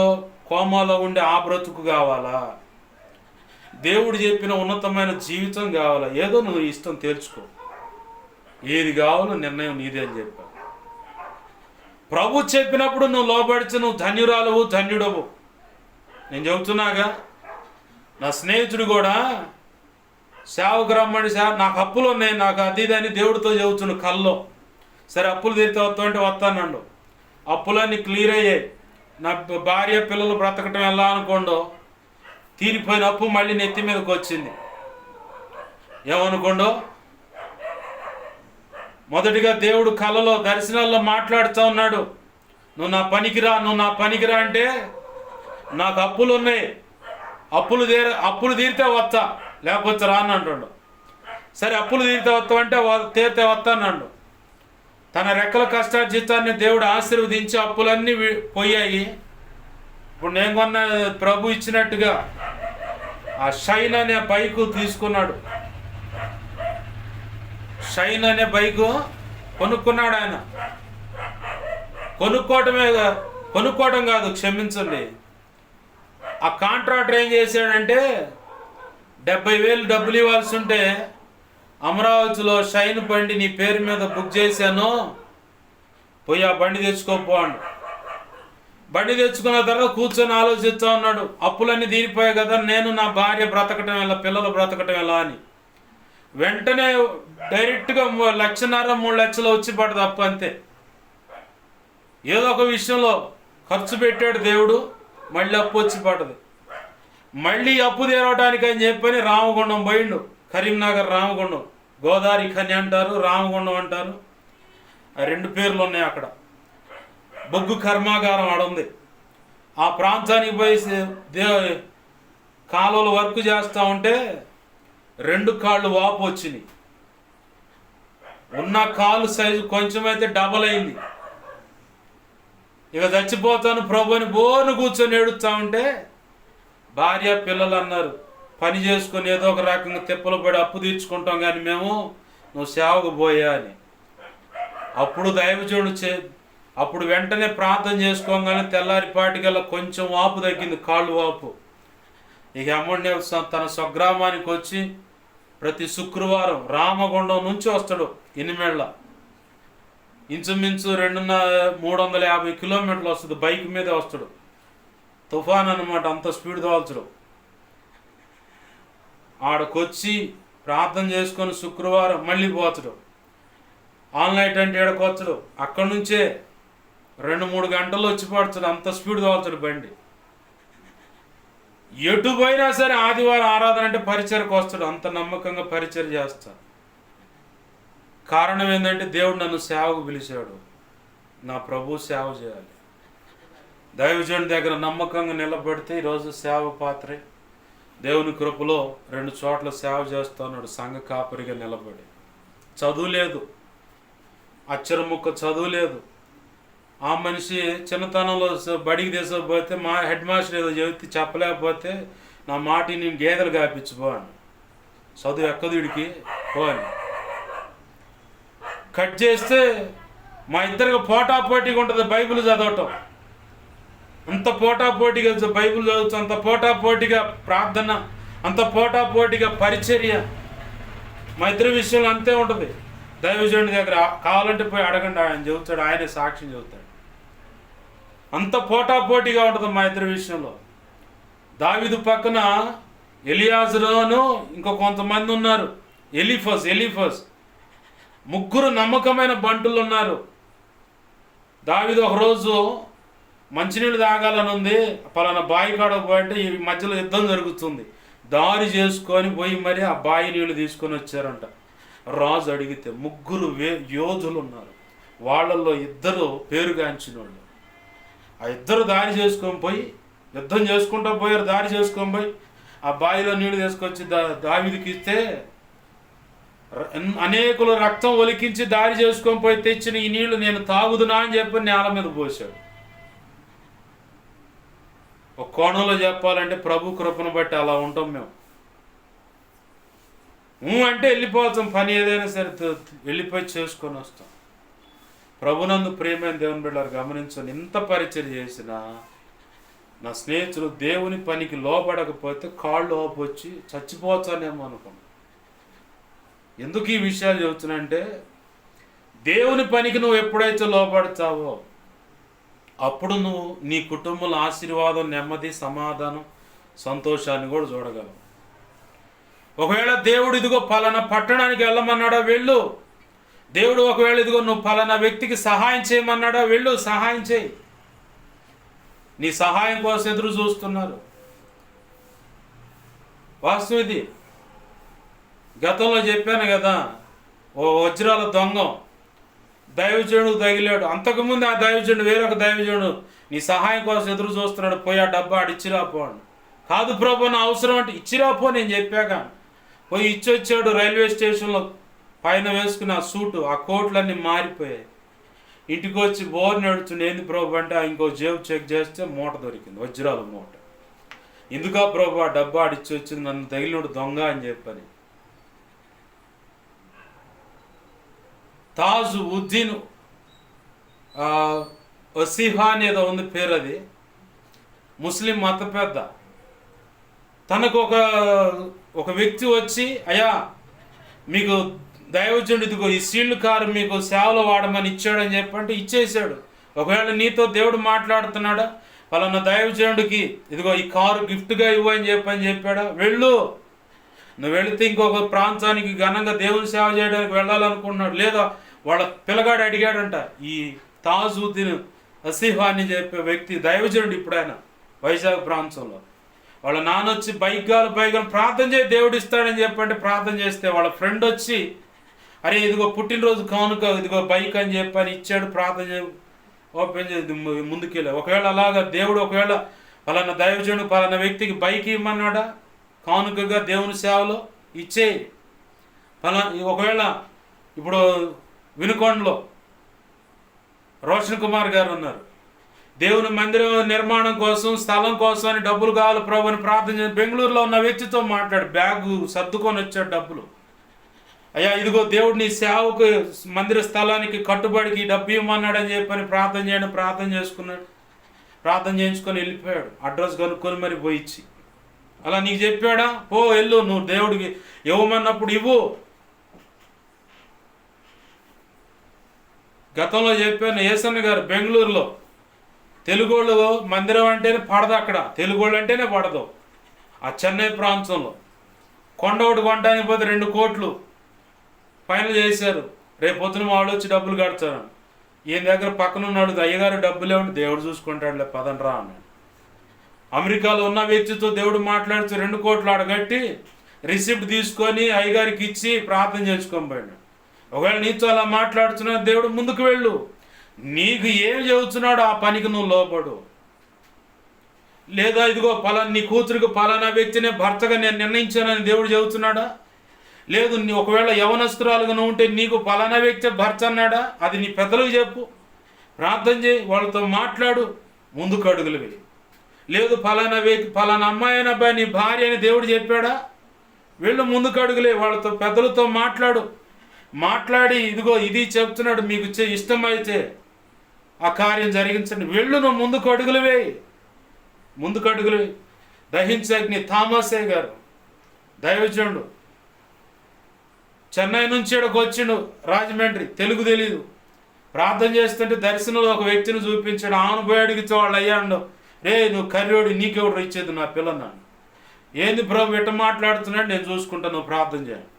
కోమాలో ఉండే ఆ బ్రతుకు కావాలా, దేవుడు చెప్పిన ఉన్నతమైన జీవితం కావాలా, ఏదో నువ్వు ఇష్టం తేల్చుకో, ఏది కావాలో నిర్ణయం నీదే అని చెప్పాను. ప్రభు చెప్పినప్పుడు నువ్వు లోబడిచి నువ్వు ధన్యురాలవు, ధన్యుడవు. నేను చెబుతున్నాగా, నా స్నేహితుడు కూడా సేవకు రమ్మని, నాకు అప్పులు ఉన్నాయి, నాకు అది ఇది అని దేవుడితో చెబుతున్నా కల్లో. సరే అప్పులు తీరితే వస్తామంటే వస్తానండు. అప్పులన్నీ క్లియర్ అయ్యాయి. నా భార్య పిల్లలు బ్రతకటం ఎలా అనుకోండో, తీరిపోయిన అప్పు మళ్ళీ నెత్తి మీదకి వచ్చింది. ఏమనుకోండో, మొదటిగా దేవుడు కలలో దర్శనాల్లో మాట్లాడుతూ ఉన్నాడు. నువ్వు నా పనికిరా అంటే నాకు అప్పులు ఉన్నాయి, అప్పులు తీరితే వస్తా, లేకపోతే రాను అంటుండు. సరే అప్పులు తీరితే వస్తామంటే తీరితే వస్తానండు. తన రెక్కల కష్టార్జితాన్ని దేవుడు ఆశీర్వదించి అప్పులన్నీ పోయాయి. ఇప్పుడు నేను కొన్న ప్రభు ఇచ్చినట్టుగా ఆ షైన్ అనే బైకు తీసుకున్నాడు. షైన్ అనే బైకు కొనుక్కున్నాడు ఆయన. కొనుక్కోవటం కాదు, క్షమించండి. ఆ కాంట్రాక్టర్ ఏం చేశాడంటే 70,000 డబ్బులు ఇవ్వాల్సి ఉంటే అమరావతిలో షైన్ బండి నీ పేరు మీద బుక్ చేశాను, పోయి ఆ బండి తెచ్చుకోపో అండు. బండి తెచ్చుకున్న తర్వాత కూర్చొని ఆలోచిస్తూ ఉన్నాడు. అప్పులన్నీ తీరిపోయాయి కదా, నేను నా భార్య బ్రతకటం ఎలా, పిల్లలు బ్రతకటం ఎలా అని. వెంటనే డైరెక్ట్గా 1,50,000 3 లక్షలు వచ్చి పడదు అప్పు అంతే. ఏదో ఒక విషయంలో ఖర్చు పెట్టాడు దేవుడు, మళ్ళీ అప్పు వచ్చి పడదు. మళ్ళీ అప్పు తీరవటానికి అని చెప్పని రామగుండం పోయిండు. కరీంనగర్ రామగుండం, గోదావరి ఖని అంటారు, రామగుండం అంటారు. ఆ 2 పేర్లు ఉన్నాయి అక్కడ. బొగ్గు కర్మాగారం ఆడ ఉంది. ఆ ప్రాంతానికి పోయి కాలువలు వర్క్ చేస్తూ ఉంటే 2 కాళ్ళు వాపు వచ్చినాయి. ఉన్న కాలు సైజు కొంచెం అయితే డబల్ అయింది. ఇక చచ్చిపోతాను ప్రభు అని బోర్ను కూర్చొని ఏడుస్తూ ఉంటే భార్య పిల్లలు అన్నారు, పని చేసుకొని ఏదో ఒక రకంగా తిప్పలు పడి అప్పు తీర్చుకుంటాం కానీ మేము నువ్వు సేవకు పోయా అని. అప్పుడు దైవజనుడు అప్పుడు వెంటనే ప్రార్థన చేసుకోగానే తెల్లారిపాటికల్లా కొంచెం వాపు తగ్గింది, కాళ్ళు వాపు. ఇక అమ్మడిని తన స్వగ్రామానికి వచ్చి ప్రతి శుక్రవారం రామగుండం నుంచి వస్తాడు ఎనిమేళ్ళ, ఇంచుమించు 350 కిలోమీటర్లు వస్తుంది, బైక్ మీదే వస్తాడు. తుఫాన్ అనమాట, అంత స్పీడ్ తోల్చడు. ఆడకొచ్చి ప్రార్థన చేసుకొని శుక్రవారం మళ్ళీ పోతాడు. ఆన్లైట్ అంటే ఏడకొచ్చాడు, అక్కడి నుంచే 2-3 గంటల్లో వచ్చి పడుతాడు, అంత స్పీడ్ తోల్చాడు బండి. ఎటు పోయినా సరే ఆదివారం ఆరాధన అంటే పరిచర్కి వస్తాడు, అంత నమ్మకంగా పరిచర్ చేస్తాడు. కారణం ఏంటంటే దేవుడు నన్ను సేవకు పిలిచాడు, నా ప్రభు సేవ చేయాలి. దైవజనుడి దగ్గర నమ్మకంగా నిలబడితే ఈరోజు సేవ పాత్రే. దేవుని కృపలో 2 చోట్ల సేవ చేస్తున్నాడు, సంఘ కాపరిగా నిలబడి. చదువు లేదు, అక్షర ముక్క చదువు లేదు. ఆ మనిషి చిన్నతనంలో బడికి తీసుకుపోతే మా హెడ్ మాస్టర్ ఏదో చెబితే చెప్పలేకపోతే నా మాట నేను గేదెలు కాపించుకో అని, చదువు ఎక్కదు వీడికి పో అని కట్ చేస్తే మా ఇద్దరికి పోటాపోటీగా ఉంటుంది బైబిల్ చదవటం. అంత పోటాపోటీగా బైబిల్ చదువుతూ, అంత పోటాపోటీగా ప్రార్థన, అంత పోటాపోటీగా పరిచర్య. మా ఇద్దరి విషయంలో అంతే ఉంటుంది. దైవజనుడి దగ్గర కావాలంటే పోయి అడగండి, ఆయన చెబుతాడు, ఆయనే సాక్ష్యం చెబుతాడు. అంత పోటాపోటీగా ఉంటుంది మా ఇద్దరి విషయంలో. దావీదు పక్కన ఎలియాజరును ఇంకో కొంతమంది ఉన్నారు, ఎలీఫస్ 3 నమ్మకమైన బంటులు ఉన్నారు. దావీదు ఒకరోజు మంచినీళ్ళు తాగాలని ఉంది, పలానా బావి కాడకు పోయింటే ఈ మధ్యలో యుద్ధం జరుగుతుంది, దారి చేసుకొని పోయి మరి ఆ బావి నీళ్ళు తీసుకొని వచ్చారంట. రాజు అడిగితే 3 యోధులు ఉన్నారు, వాళ్ళల్లో 2 పేరుగాంచిన వాళ్ళు. ఆ 2 దారి చేసుకొని పోయి యుద్ధం చేసుకుంటూ పోయారు. దారి చేసుకొని పోయి ఆ బావిలో నీళ్లు తీసుకొచ్చి దావీదుకి ఇస్తే అనేకులు రక్తం ఒలికించి దారి చేసుకొని పోయి తెచ్చిన ఈ నీళ్లు నేను తాగుదునా అని చెప్పి నేల మీద పోసాడు. ఒక కోణంలో చెప్పాలంటే ప్రభు కృపను బట్టి అలా ఉంటాం మేము. అంటే వెళ్ళిపోతాం, పని ఏదైనా సరే వెళ్ళిపోయి చేసుకొని వస్తాం. ప్రభునందు ప్రియమైన దేవుని బిడ్డలారా గమనించండి, ఇంత పరిచయం చేసినా నా స్నేహితులు దేవుని పనికి లోపడకపోతే కాళ్ళు లోపొచ్చి చచ్చిపోతానేమో అనుకున్నాను. ఎందుకు ఈ విషయాలు చెబుతున్నానంటే, దేవుని పనికి నువ్వు ఎప్పుడైతే లోపడతావో అప్పుడు నువ్వు నీ కుటుంబంలో ఆశీర్వాదం, నెమ్మది, సమాధానం, సంతోషాన్ని కూడా చూడగలవు. ఒకవేళ దేవుడు ఇదిగో పలానా పట్టణానికి వెళ్ళమన్నాడా, వెళ్ళు. దేవుడు ఒకవేళ ఇదిగో నువ్వు పలానా వ్యక్తికి సహాయం చేయమన్నాడా, వెళ్ళు, సహాయం చేయి. నీ సహాయం కోసం ఎదురు చూస్తున్నారు. వాస్తవం ఇది. గతంలో చెప్పాను కదా, ఓ వజ్రాల దొంగ దైవజనుడు తగిలాడు. అంతకుముందు ఆ దైవజనుడు వేరొక దైవజనుడు నీ సహాయం కోసం ఎదురు చూస్తున్నాడు, పోయి ఆ డబ్బా ఇచ్చిరాపో అని. కాదు ప్రభు, నా అవసరం అంటే ఇచ్చిరాపో నేను చెప్పాక. పోయి ఇచ్చొచ్చాడు. రైల్వే స్టేషన్లో పైన వేసుకున్న ఆ సూటు, ఆ కోట్లన్నీ మారిపోయాయి. ఇంటికి వచ్చి బోర్ నడుచుండి, ఏంది ప్రభు అంటే ఇంకో జేబు చెక్ చేస్తే మూట దొరికింది, వజ్రాల మూట. ఎందుకా ప్రభు ఆ డబ్బా ఇచ్చి వచ్చింది, నన్ను తగిలినోడు దొంగ అని చెప్పని. తాజు ఉద్దీన్ వసీహా అనేదో ఉంది పేరు, అది ముస్లిం మత పెద్ద. తనకు ఒక వ్యక్తి వచ్చి, అయ్యా మీకు దైవజనుడు ఇదిగో ఈ సీల్డ్ కారు మీకు సేవలో వాడమని ఇచ్చాడని చెప్పంటే ఇచ్చేసాడు. ఒకవేళ నీతో దేవుడు మాట్లాడుతున్నాడా, పలానా దైవజనుడికి ఇదిగో ఈ కారు గిఫ్ట్గా ఇవ్వని చెప్పాడా, వెళ్ళు. నువ్వు వెళితే ఇంకొక ప్రాంతానికి ఘనంగా దేవుని సేవ చేయడానికి వెళ్ళాలనుకున్నాడు. లేదా వాళ్ళ పిల్లగాడు అడిగాడంట, ఈ తాజుద్దీన్ వసీహా అని చెప్పే వ్యక్తి దైవజనుడు ఇప్పుడు ఆయన వైజాగ్ ప్రాంతంలో. వాళ్ళ నాన్న వచ్చి బైక్గాలు ప్రార్థన చేయి దేవుడు ఇస్తాడని చెప్పంటే ప్రార్థన చేస్తే వాళ్ళ ఫ్రెండ్ వచ్చి, అరే ఇదిగో పుట్టినరోజు కానుక ఇదిగో బైక్ అని చెప్పని ఇచ్చాడు, ప్రార్థన ఓపెన్ చేసి ముందుకెళ్ళా. ఒకవేళ అలాగా దేవుడు ఒకవేళ పలానా దైవజనుడు పలానా వ్యక్తికి బైక్ ఇవ్వమన్నాడా కానుకగా దేవుని సేవలో ఇచ్చేయి. ఒకవేళ ఇప్పుడు వినుకొండలో రోషన్ కుమార్ గారు ఉన్నారు, దేవుని మందిరం నిర్మాణం కోసం స్థలం కోసం అని డబ్బులు కావాలి ప్రభు అని ప్రార్థన చేసి బెంగళూరులో ఉన్న వ్యక్తితో మాట్లాడు, బ్యాగు సర్దుకొని వచ్చాడు డబ్బులు. అయ్యా ఇదిగో దేవుడు నీ సేవకు మందిర స్థలానికి కట్టుబడికి డబ్బు ఇవ్వమన్నాడని చెప్పని ప్రార్థన చేయడం, ప్రార్థన చేసుకున్నాడు. ప్రార్థన చేయించుకొని వెళ్ళిపోయాడు. అడ్రస్ కనుక్కొని మరి పోయిచ్చి, అలా నీకు చెప్పాడా? పో వెళ్ళు, నువ్వు దేవుడికి ఇవ్వమన్నప్పుడు ఇవ్వు. గతంలో చెప్పాను, ఏసన్న గారు బెంగళూరులో తెలుగోళ్ళు మందిరం అంటేనే పడదు, అక్కడ తెలుగోళ్ళు అంటేనే పడదు. ఆ చెన్నై ప్రాంతంలో కొండ ఒకటి కొనడానికి పోతే 2 కోట్లు ఫైనల్ చేశారు. రేపు పొద్దున వాళ్ళు వచ్చి డబ్బులు కడతారు. ఈయన దగ్గర పక్కన ఉన్నాడు, అయ్యగారు డబ్బులు ఏమంటే దేవుడు చూసుకుంటాడులే పదండ్రా అన్నాడు. అమెరికాలో ఉన్న వ్యక్తితో దేవుడు మాట్లాడుతూ 2 కోట్లు అడగట్టి రిసిప్ట్ తీసుకొని అయ్యగారికి ఇచ్చి ప్రార్థన చేసుకొని పోయాడు. ఒకవేళ నీతో అలా మాట్లాడుతున్నాడు దేవుడు, ముందుకు వెళ్ళు, నీకు ఏం చెబుతున్నాడో ఆ పనికి నువ్వు లోపడు. లేదా ఇదిగో నీ కూతురికి పలానా వ్యక్తినే భర్తగా నేను నిర్ణయించానని దేవుడు చెబుతున్నాడా? లేదు, ఒకవేళ యవనస్తురాలుగా నువ్వు ఉంటే నీకు పలానా వ్యక్తి భర్త అన్నాడా? అది నీ పెద్దలకు చెప్పు, ప్రార్థన చేయి, వాళ్ళతో మాట్లాడు, ముందుకు అడుగులు వేయి. లేదు పలానా వ్యక్తి పలానా అమ్మాయి అయిన అబ్బాయి నీ భార్య అని దేవుడు చెప్పాడా? వెళ్ళు, ముందుకు అడుగులే, వాళ్ళతో పెద్దలతో మాట్లాడి ఇదిగో ఇది చెప్తున్నాడు, మీకు ఇష్టమైతే ఆ కార్యం జరిగించండి. వెళ్ళు, నువ్వు ముందుకు అడుగులు వేయి. దహించగ్ని థామసే గారు దైవజనుడు చెన్నై నుంచి ఇక్కడికి వచ్చిండు, రాజమండ్రి, తెలుగు తెలీదు. ప్రార్థన చేస్తుంటే దర్శనంలో ఒక వ్యక్తిని చూపించాడు. ఆమెను పోయి అడిగితే వాళ్ళు అయ్యాడు, రే నువ్వు కర్రోడు, నీకెవడు ఇచ్చేది నా పిల్లన్నాను. ఏంది ప్రభు ఎట్ట మాట్లాడుతున్నాడు, నేను చూసుకుంటా, నువ్వు ప్రార్థన చేయండి.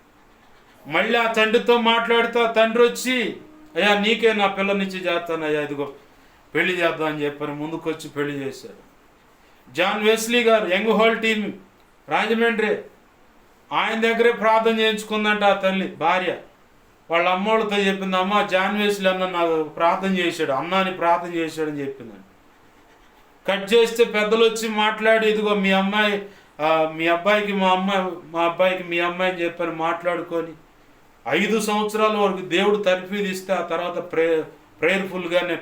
మళ్ళీ ఆ తండ్రితో మాట్లాడుతూ తండ్రి వచ్చి, అయ్యా నీకే నా పిల్లనిచ్చి చేస్తాను అయ్యా, ఇదిగో పెళ్లి చేద్దాం అని చెప్పని ముందుకు వచ్చి పెళ్లి చేశారు. జాన్ వెస్లీ గారు యంగ్ హోల్ టీమ్ రాజమండ్రి, ఆయన దగ్గరే ప్రార్థన చేయించుకుందంట ఆ తల్లి భార్య. వాళ్ళ అమ్మోళ్ళతో చెప్పింది, అమ్మ జాన్ వెస్లీ అన్న నాకు ప్రార్థన చేశాడు, అన్నాని ప్రార్థన చేశాడని చెప్పిందండి. కట్ చేస్తే పెద్దలు వచ్చి మాట్లాడి, ఇదిగో మీ అబ్బాయికి మా అబ్బాయికి మీ అమ్మాయి అని చెప్పని మాట్లాడుకొని 5 సంవత్సరాల వరకు దేవుడు తర్ఫీదిస్తే ఆ తర్వాత ప్రేయర్ఫుల్గానే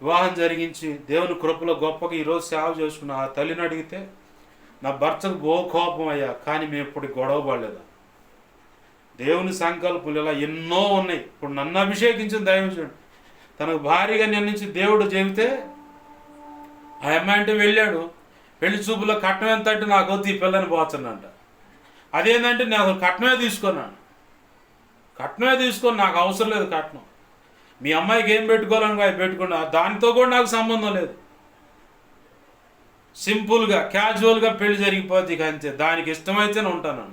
వివాహం జరిగించి దేవుని కృపలో గొప్పగా ఈరోజు సేవ చేసుకున్న ఆ తల్లిని అడిగితే, నా భర్తకు కోపం అయ్యా, కానీ మేము ఎప్పుడు గొడవ పడలేదా? దేవుని సంకల్పాలు ఇలా ఎన్నో ఉన్నాయి. ఇప్పుడు నన్ను అభిషేకించిన దైవజనుడు తనకు భారీగా నిర్ణయించి దేవుడు చెబితే ఆ అమ్మాయి అంటే వెళ్ళాడు. పెళ్లి చూపులో కట్నం ఎంత అంటే నాకు వద్దు, ఈ పిల్లని పోతున్నాంట. అదేంటంటే నేను కట్నమే తీసుకొని నాకు అవసరం లేదు కట్నం, మీ అమ్మాయికి ఏం పెట్టుకోవాలని అవి పెట్టుకున్నా, దానితో కూడా నాకు సంబంధం లేదు, సింపుల్గా క్యాజువల్గా పెళ్లి జరిగిపోద్ది అంతే, దానికి ఇష్టమైతేనే ఉంటాను.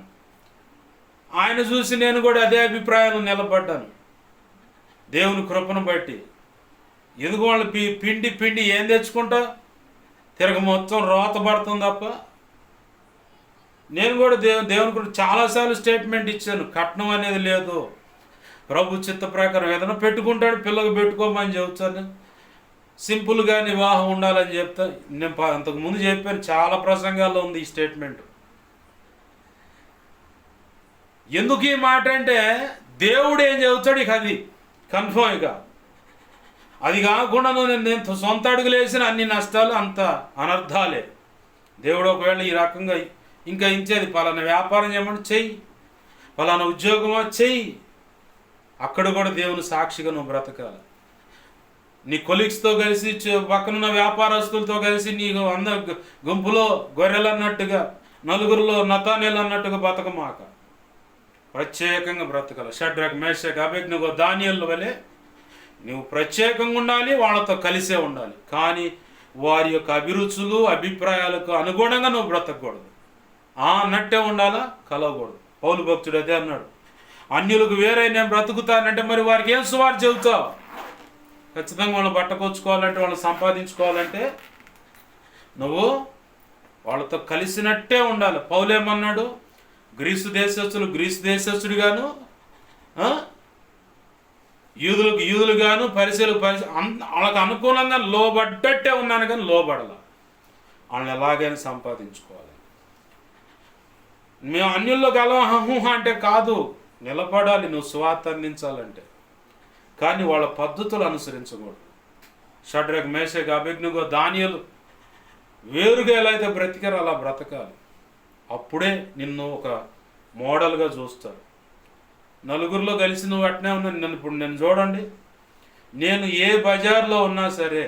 ఆయన చూసి నేను కూడా అదే అభిప్రాయాలు నిలబడ్డాను దేవుని కృపను బట్టి. ఎందుకు వాళ్ళు పిండి ఏం తెచ్చుకుంటా తిరగ మొత్తం రోత పడుతుంది తప్ప. నేను కూడా దేవుని గురించి చాలాసార్లు స్టేట్మెంట్ ఇచ్చాను, కట్నం అనేది లేదు, ప్రభు చిత్త ప్రకారం ఏదైనా పెట్టుకుంటాడు, పిల్లలు పెట్టుకోమని చెబుతాను, సింపుల్గా వివాహం ఉండాలని చెప్తా. నేను అంతకుముందు చెప్పాను, చాలా ప్రసంగాల్లో ఉంది ఈ స్టేట్మెంట్. ఎందుకు ఈ మాట అంటే దేవుడు ఏం చెబుతాడు ఇక అది కన్ఫర్మ్. ఇక అది కాకుండా నేను సొంత అడుగులు వేసిన అన్ని నష్టాలు అంత అనర్థాలే. దేవుడు ఒకవేళ ఈ రకంగా ఇంకా ఇంచేది, పలానా వ్యాపారం చేయమని చెయ్యి, పలానా ఉద్యోగమా చెయ్యి, అక్కడ కూడా దేవుని సాక్షిగా నువ్వు బ్రతకాలి. నీ కొలీగ్స్తో కలిసి పక్కనున్న వ్యాపారస్తులతో కలిసి నీకు గుంపులో గొర్రెలు అన్నట్టుగా, నలుగురిలో నతానేలు అన్నట్టుగా బతకమాక, ప్రత్యేకంగా బ్రతకాలి. షడ్రక్ మేషక్ అబేద్నెగో దానియేలు వలె నువ్వు ప్రత్యేకంగా ఉండాలి, వాళ్ళతో కలిసే ఉండాలి. కానీ వారి యొక్క అభిరుచులు అభిప్రాయాలకు అనుగుణంగా నువ్వు బ్రతకూడదు, అన్నట్టే ఉండాలా, కలవకూడదు. పౌలు భక్తుడు అదే అన్నాడు, అన్యులకు వేరే నేను బ్రతుకుతానంటే మరి వారికి ఏం సువార్త చెబుతావు? ఖచ్చితంగా వాళ్ళని బట్టకొచ్చుకోవాలంటే, వాళ్ళని సంపాదించుకోవాలంటే నువ్వు వాళ్ళతో కలిసినట్టే ఉండాలి. పౌలేమన్నాడు, గ్రీసు దేశస్తుడుగాను, యూదులుగాను, పరిసెలకు వాళ్ళకి అనుకూలంగా లోబడ్డట్టే ఉన్నాను, కానీ లోబడాల. వాళ్ళని ఎలాగైనా సంపాదించుకోవాలి. మేము అన్యుల్లో కలవహ అంటే కాదు, నిలబడాలి నువ్వు సువార్త అందించాలంటే, కానీ వాళ్ళ పద్ధతులు అనుసరించకూడదు. షడ్రక్ మేషక్ అబేద్నెగో దానియేలు వేరుగా ఎలా అయితే బ్రతికారో అలా బ్రతకాలి. అప్పుడే నిన్ను ఒక మోడల్గా చూస్తారు. నలుగురిలో కలిసి నువ్వు అట్నే ఉన్నాను. నన్ను చూడండి, నేను ఏ బజార్లో ఉన్నా సరే,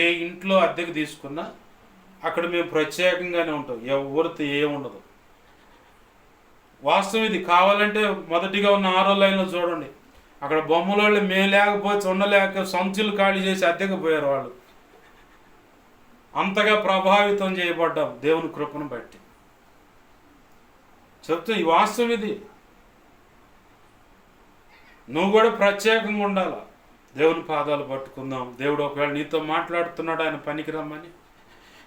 ఏ ఇంట్లో అద్దెకు తీసుకున్నా అక్కడ మేము ప్రత్యేకంగానే ఉంటాం. ఎవరితో ఏముండదు. వాస్తవం ఇది. కావాలంటే మొదటిగా ఉన్న 6వ లైన్లో చూడండి, అక్కడ బొమ్మలోళ్ళు మేము లేకపోతే ఉండలేక సంచులు ఖాళీ చేసి అద్దెకు పోయారు వాళ్ళు. అంతగా ప్రభావితం చేయబడ్డాం దేవుని కృపను బట్టి. చెప్తే ఈ వాస్తవం ఇది. నువ్వు కూడా ప్రత్యేకంగా ఉండాలా. దేవుని పాదాలు పట్టుకుందాం. దేవుడు ఒకవేళ నీతో మాట్లాడుతున్నాడు ఆయన పనికి రమ్మని,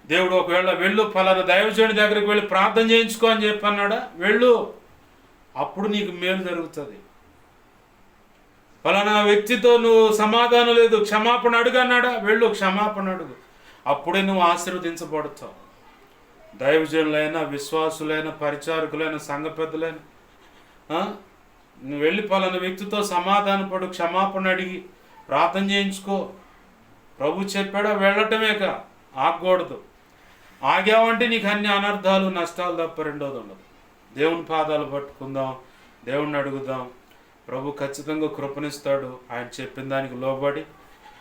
దేవుడు ఒకవేళ వెళ్ళు ఫలానా దైవజనుడి దగ్గరికి వెళ్ళి ప్రార్థన చేయించుకో అని చెప్పి అన్నాడా, వెళ్ళు, అప్పుడు నీకు మేలు జరుగుతుంది. ఫలానా వ్యక్తితో నువ్వు సమాధానం లేదు, క్షమాపణ అడుగు అన్నాడా, వెళ్ళు క్షమాపణ అడుగు, అప్పుడే నువ్వు ఆశీర్వదించబడతావు. దైవజనులైనా, విశ్వాసులైన, పరిచారకులైన, సంఘ పెద్దలైన, నువ్వు వెళ్ళి ఫలానా వ్యక్తితో సమాధానపడు, క్షమాపణ అడిగి ప్రార్థన చేయించుకో. ప్రభు చెప్పాడా, వెళ్ళటమేక, ఆగకూడదు. ఆగావంటే నీకు అన్ని అనర్థాలు, నష్టాలు తప్ప రెండోది ఉండదు. దేవుని పాదాలు పట్టుకుందాం, దేవుణ్ణి అడుగుదాం. ప్రభు ఖచ్చితంగా కృపనిస్తాడు. ఆయన చెప్పిన దానికి లోబడి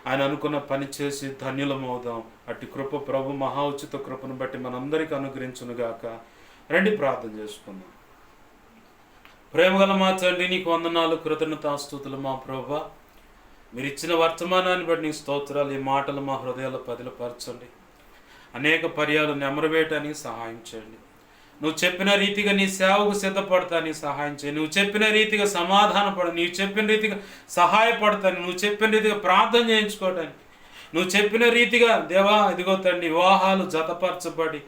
ఆయన అనుకున్న పని చేసి ధన్యులమవుదాం. అట్టి కృప ప్రభు మహా ఉచిత కృపను బట్టి మనందరికీ అనుగ్రహించునుగాక. రండి ప్రార్థన చేసుకుందాం. ప్రేమగల మా తండ్రి, నీకు వందనాలు, కృతజ్ఞతాస్తుతులు మా ప్రభువా. మీరు ఇచ్చిన వర్తమానాన్ని బట్టి నీకు స్తోత్రాలు. ఈ మాటలు మా హృదయాల్లో పదిలపరచండి. అనేక పర్యాలు నెమరవేయటానికి సహాయం చేయండి. నువ్వు చెప్పిన రీతిగా నీ సేవకు సిద్ధపడతానికి సహాయం చేయి. నువ్వు చెప్పిన రీతిగా సమాధానపడ, నువ్వు చెప్పిన రీతిగా సహాయపడతాను, నువ్వు చెప్పిన రీతిగా ప్రార్థన చేయించుకోవటానికి, నువ్వు చెప్పిన రీతిగా దేవా ఇదిగో తండ్రి వివాహాలు జతపరచబడి,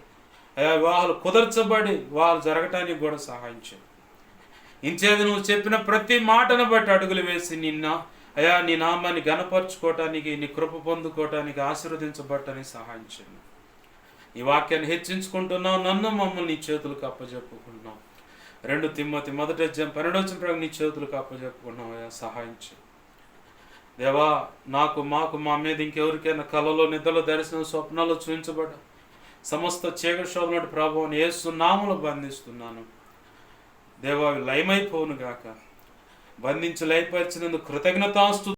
వివాహాలు కుదర్చబడి వివాహాలు జరగటానికి కూడా సహాయం చేయి. ఇంచేది నువ్వు చెప్పిన ప్రతి మాటను బట్టి అడుగులు వేసి నీ నామాన్ని ఘనపరచుకోవటానికి, నీ కృప పొందుకోవటానికి, ఆశీర్వదించబడటానికి సహాయం చేయండి. ఈ వాక్యాన్ని హెచ్చించుకుంటున్నావు. నన్ను మమ్మల్ని నీ చేతులకు అప్పచెప్పుకుంటున్నాం. 2 తిమోతి 1:12 నీ చేతులకు అప్పచెప్పుకున్నావు. సహాయం చేయి దేవా. మాకు మా మీద ఇంకెవరికైనా కలలో, నిద్రలో, దర్శనం, స్వప్నాలు చూపించబడ్డ సమస్త చీకటి శోధన ప్రభావం యేసు నామములో బంధిస్తున్నాను దేవా. అవి లయమైపోవును గాక. బంధించి లయపరిచినందుకు కృతజ్ఞతాస్తు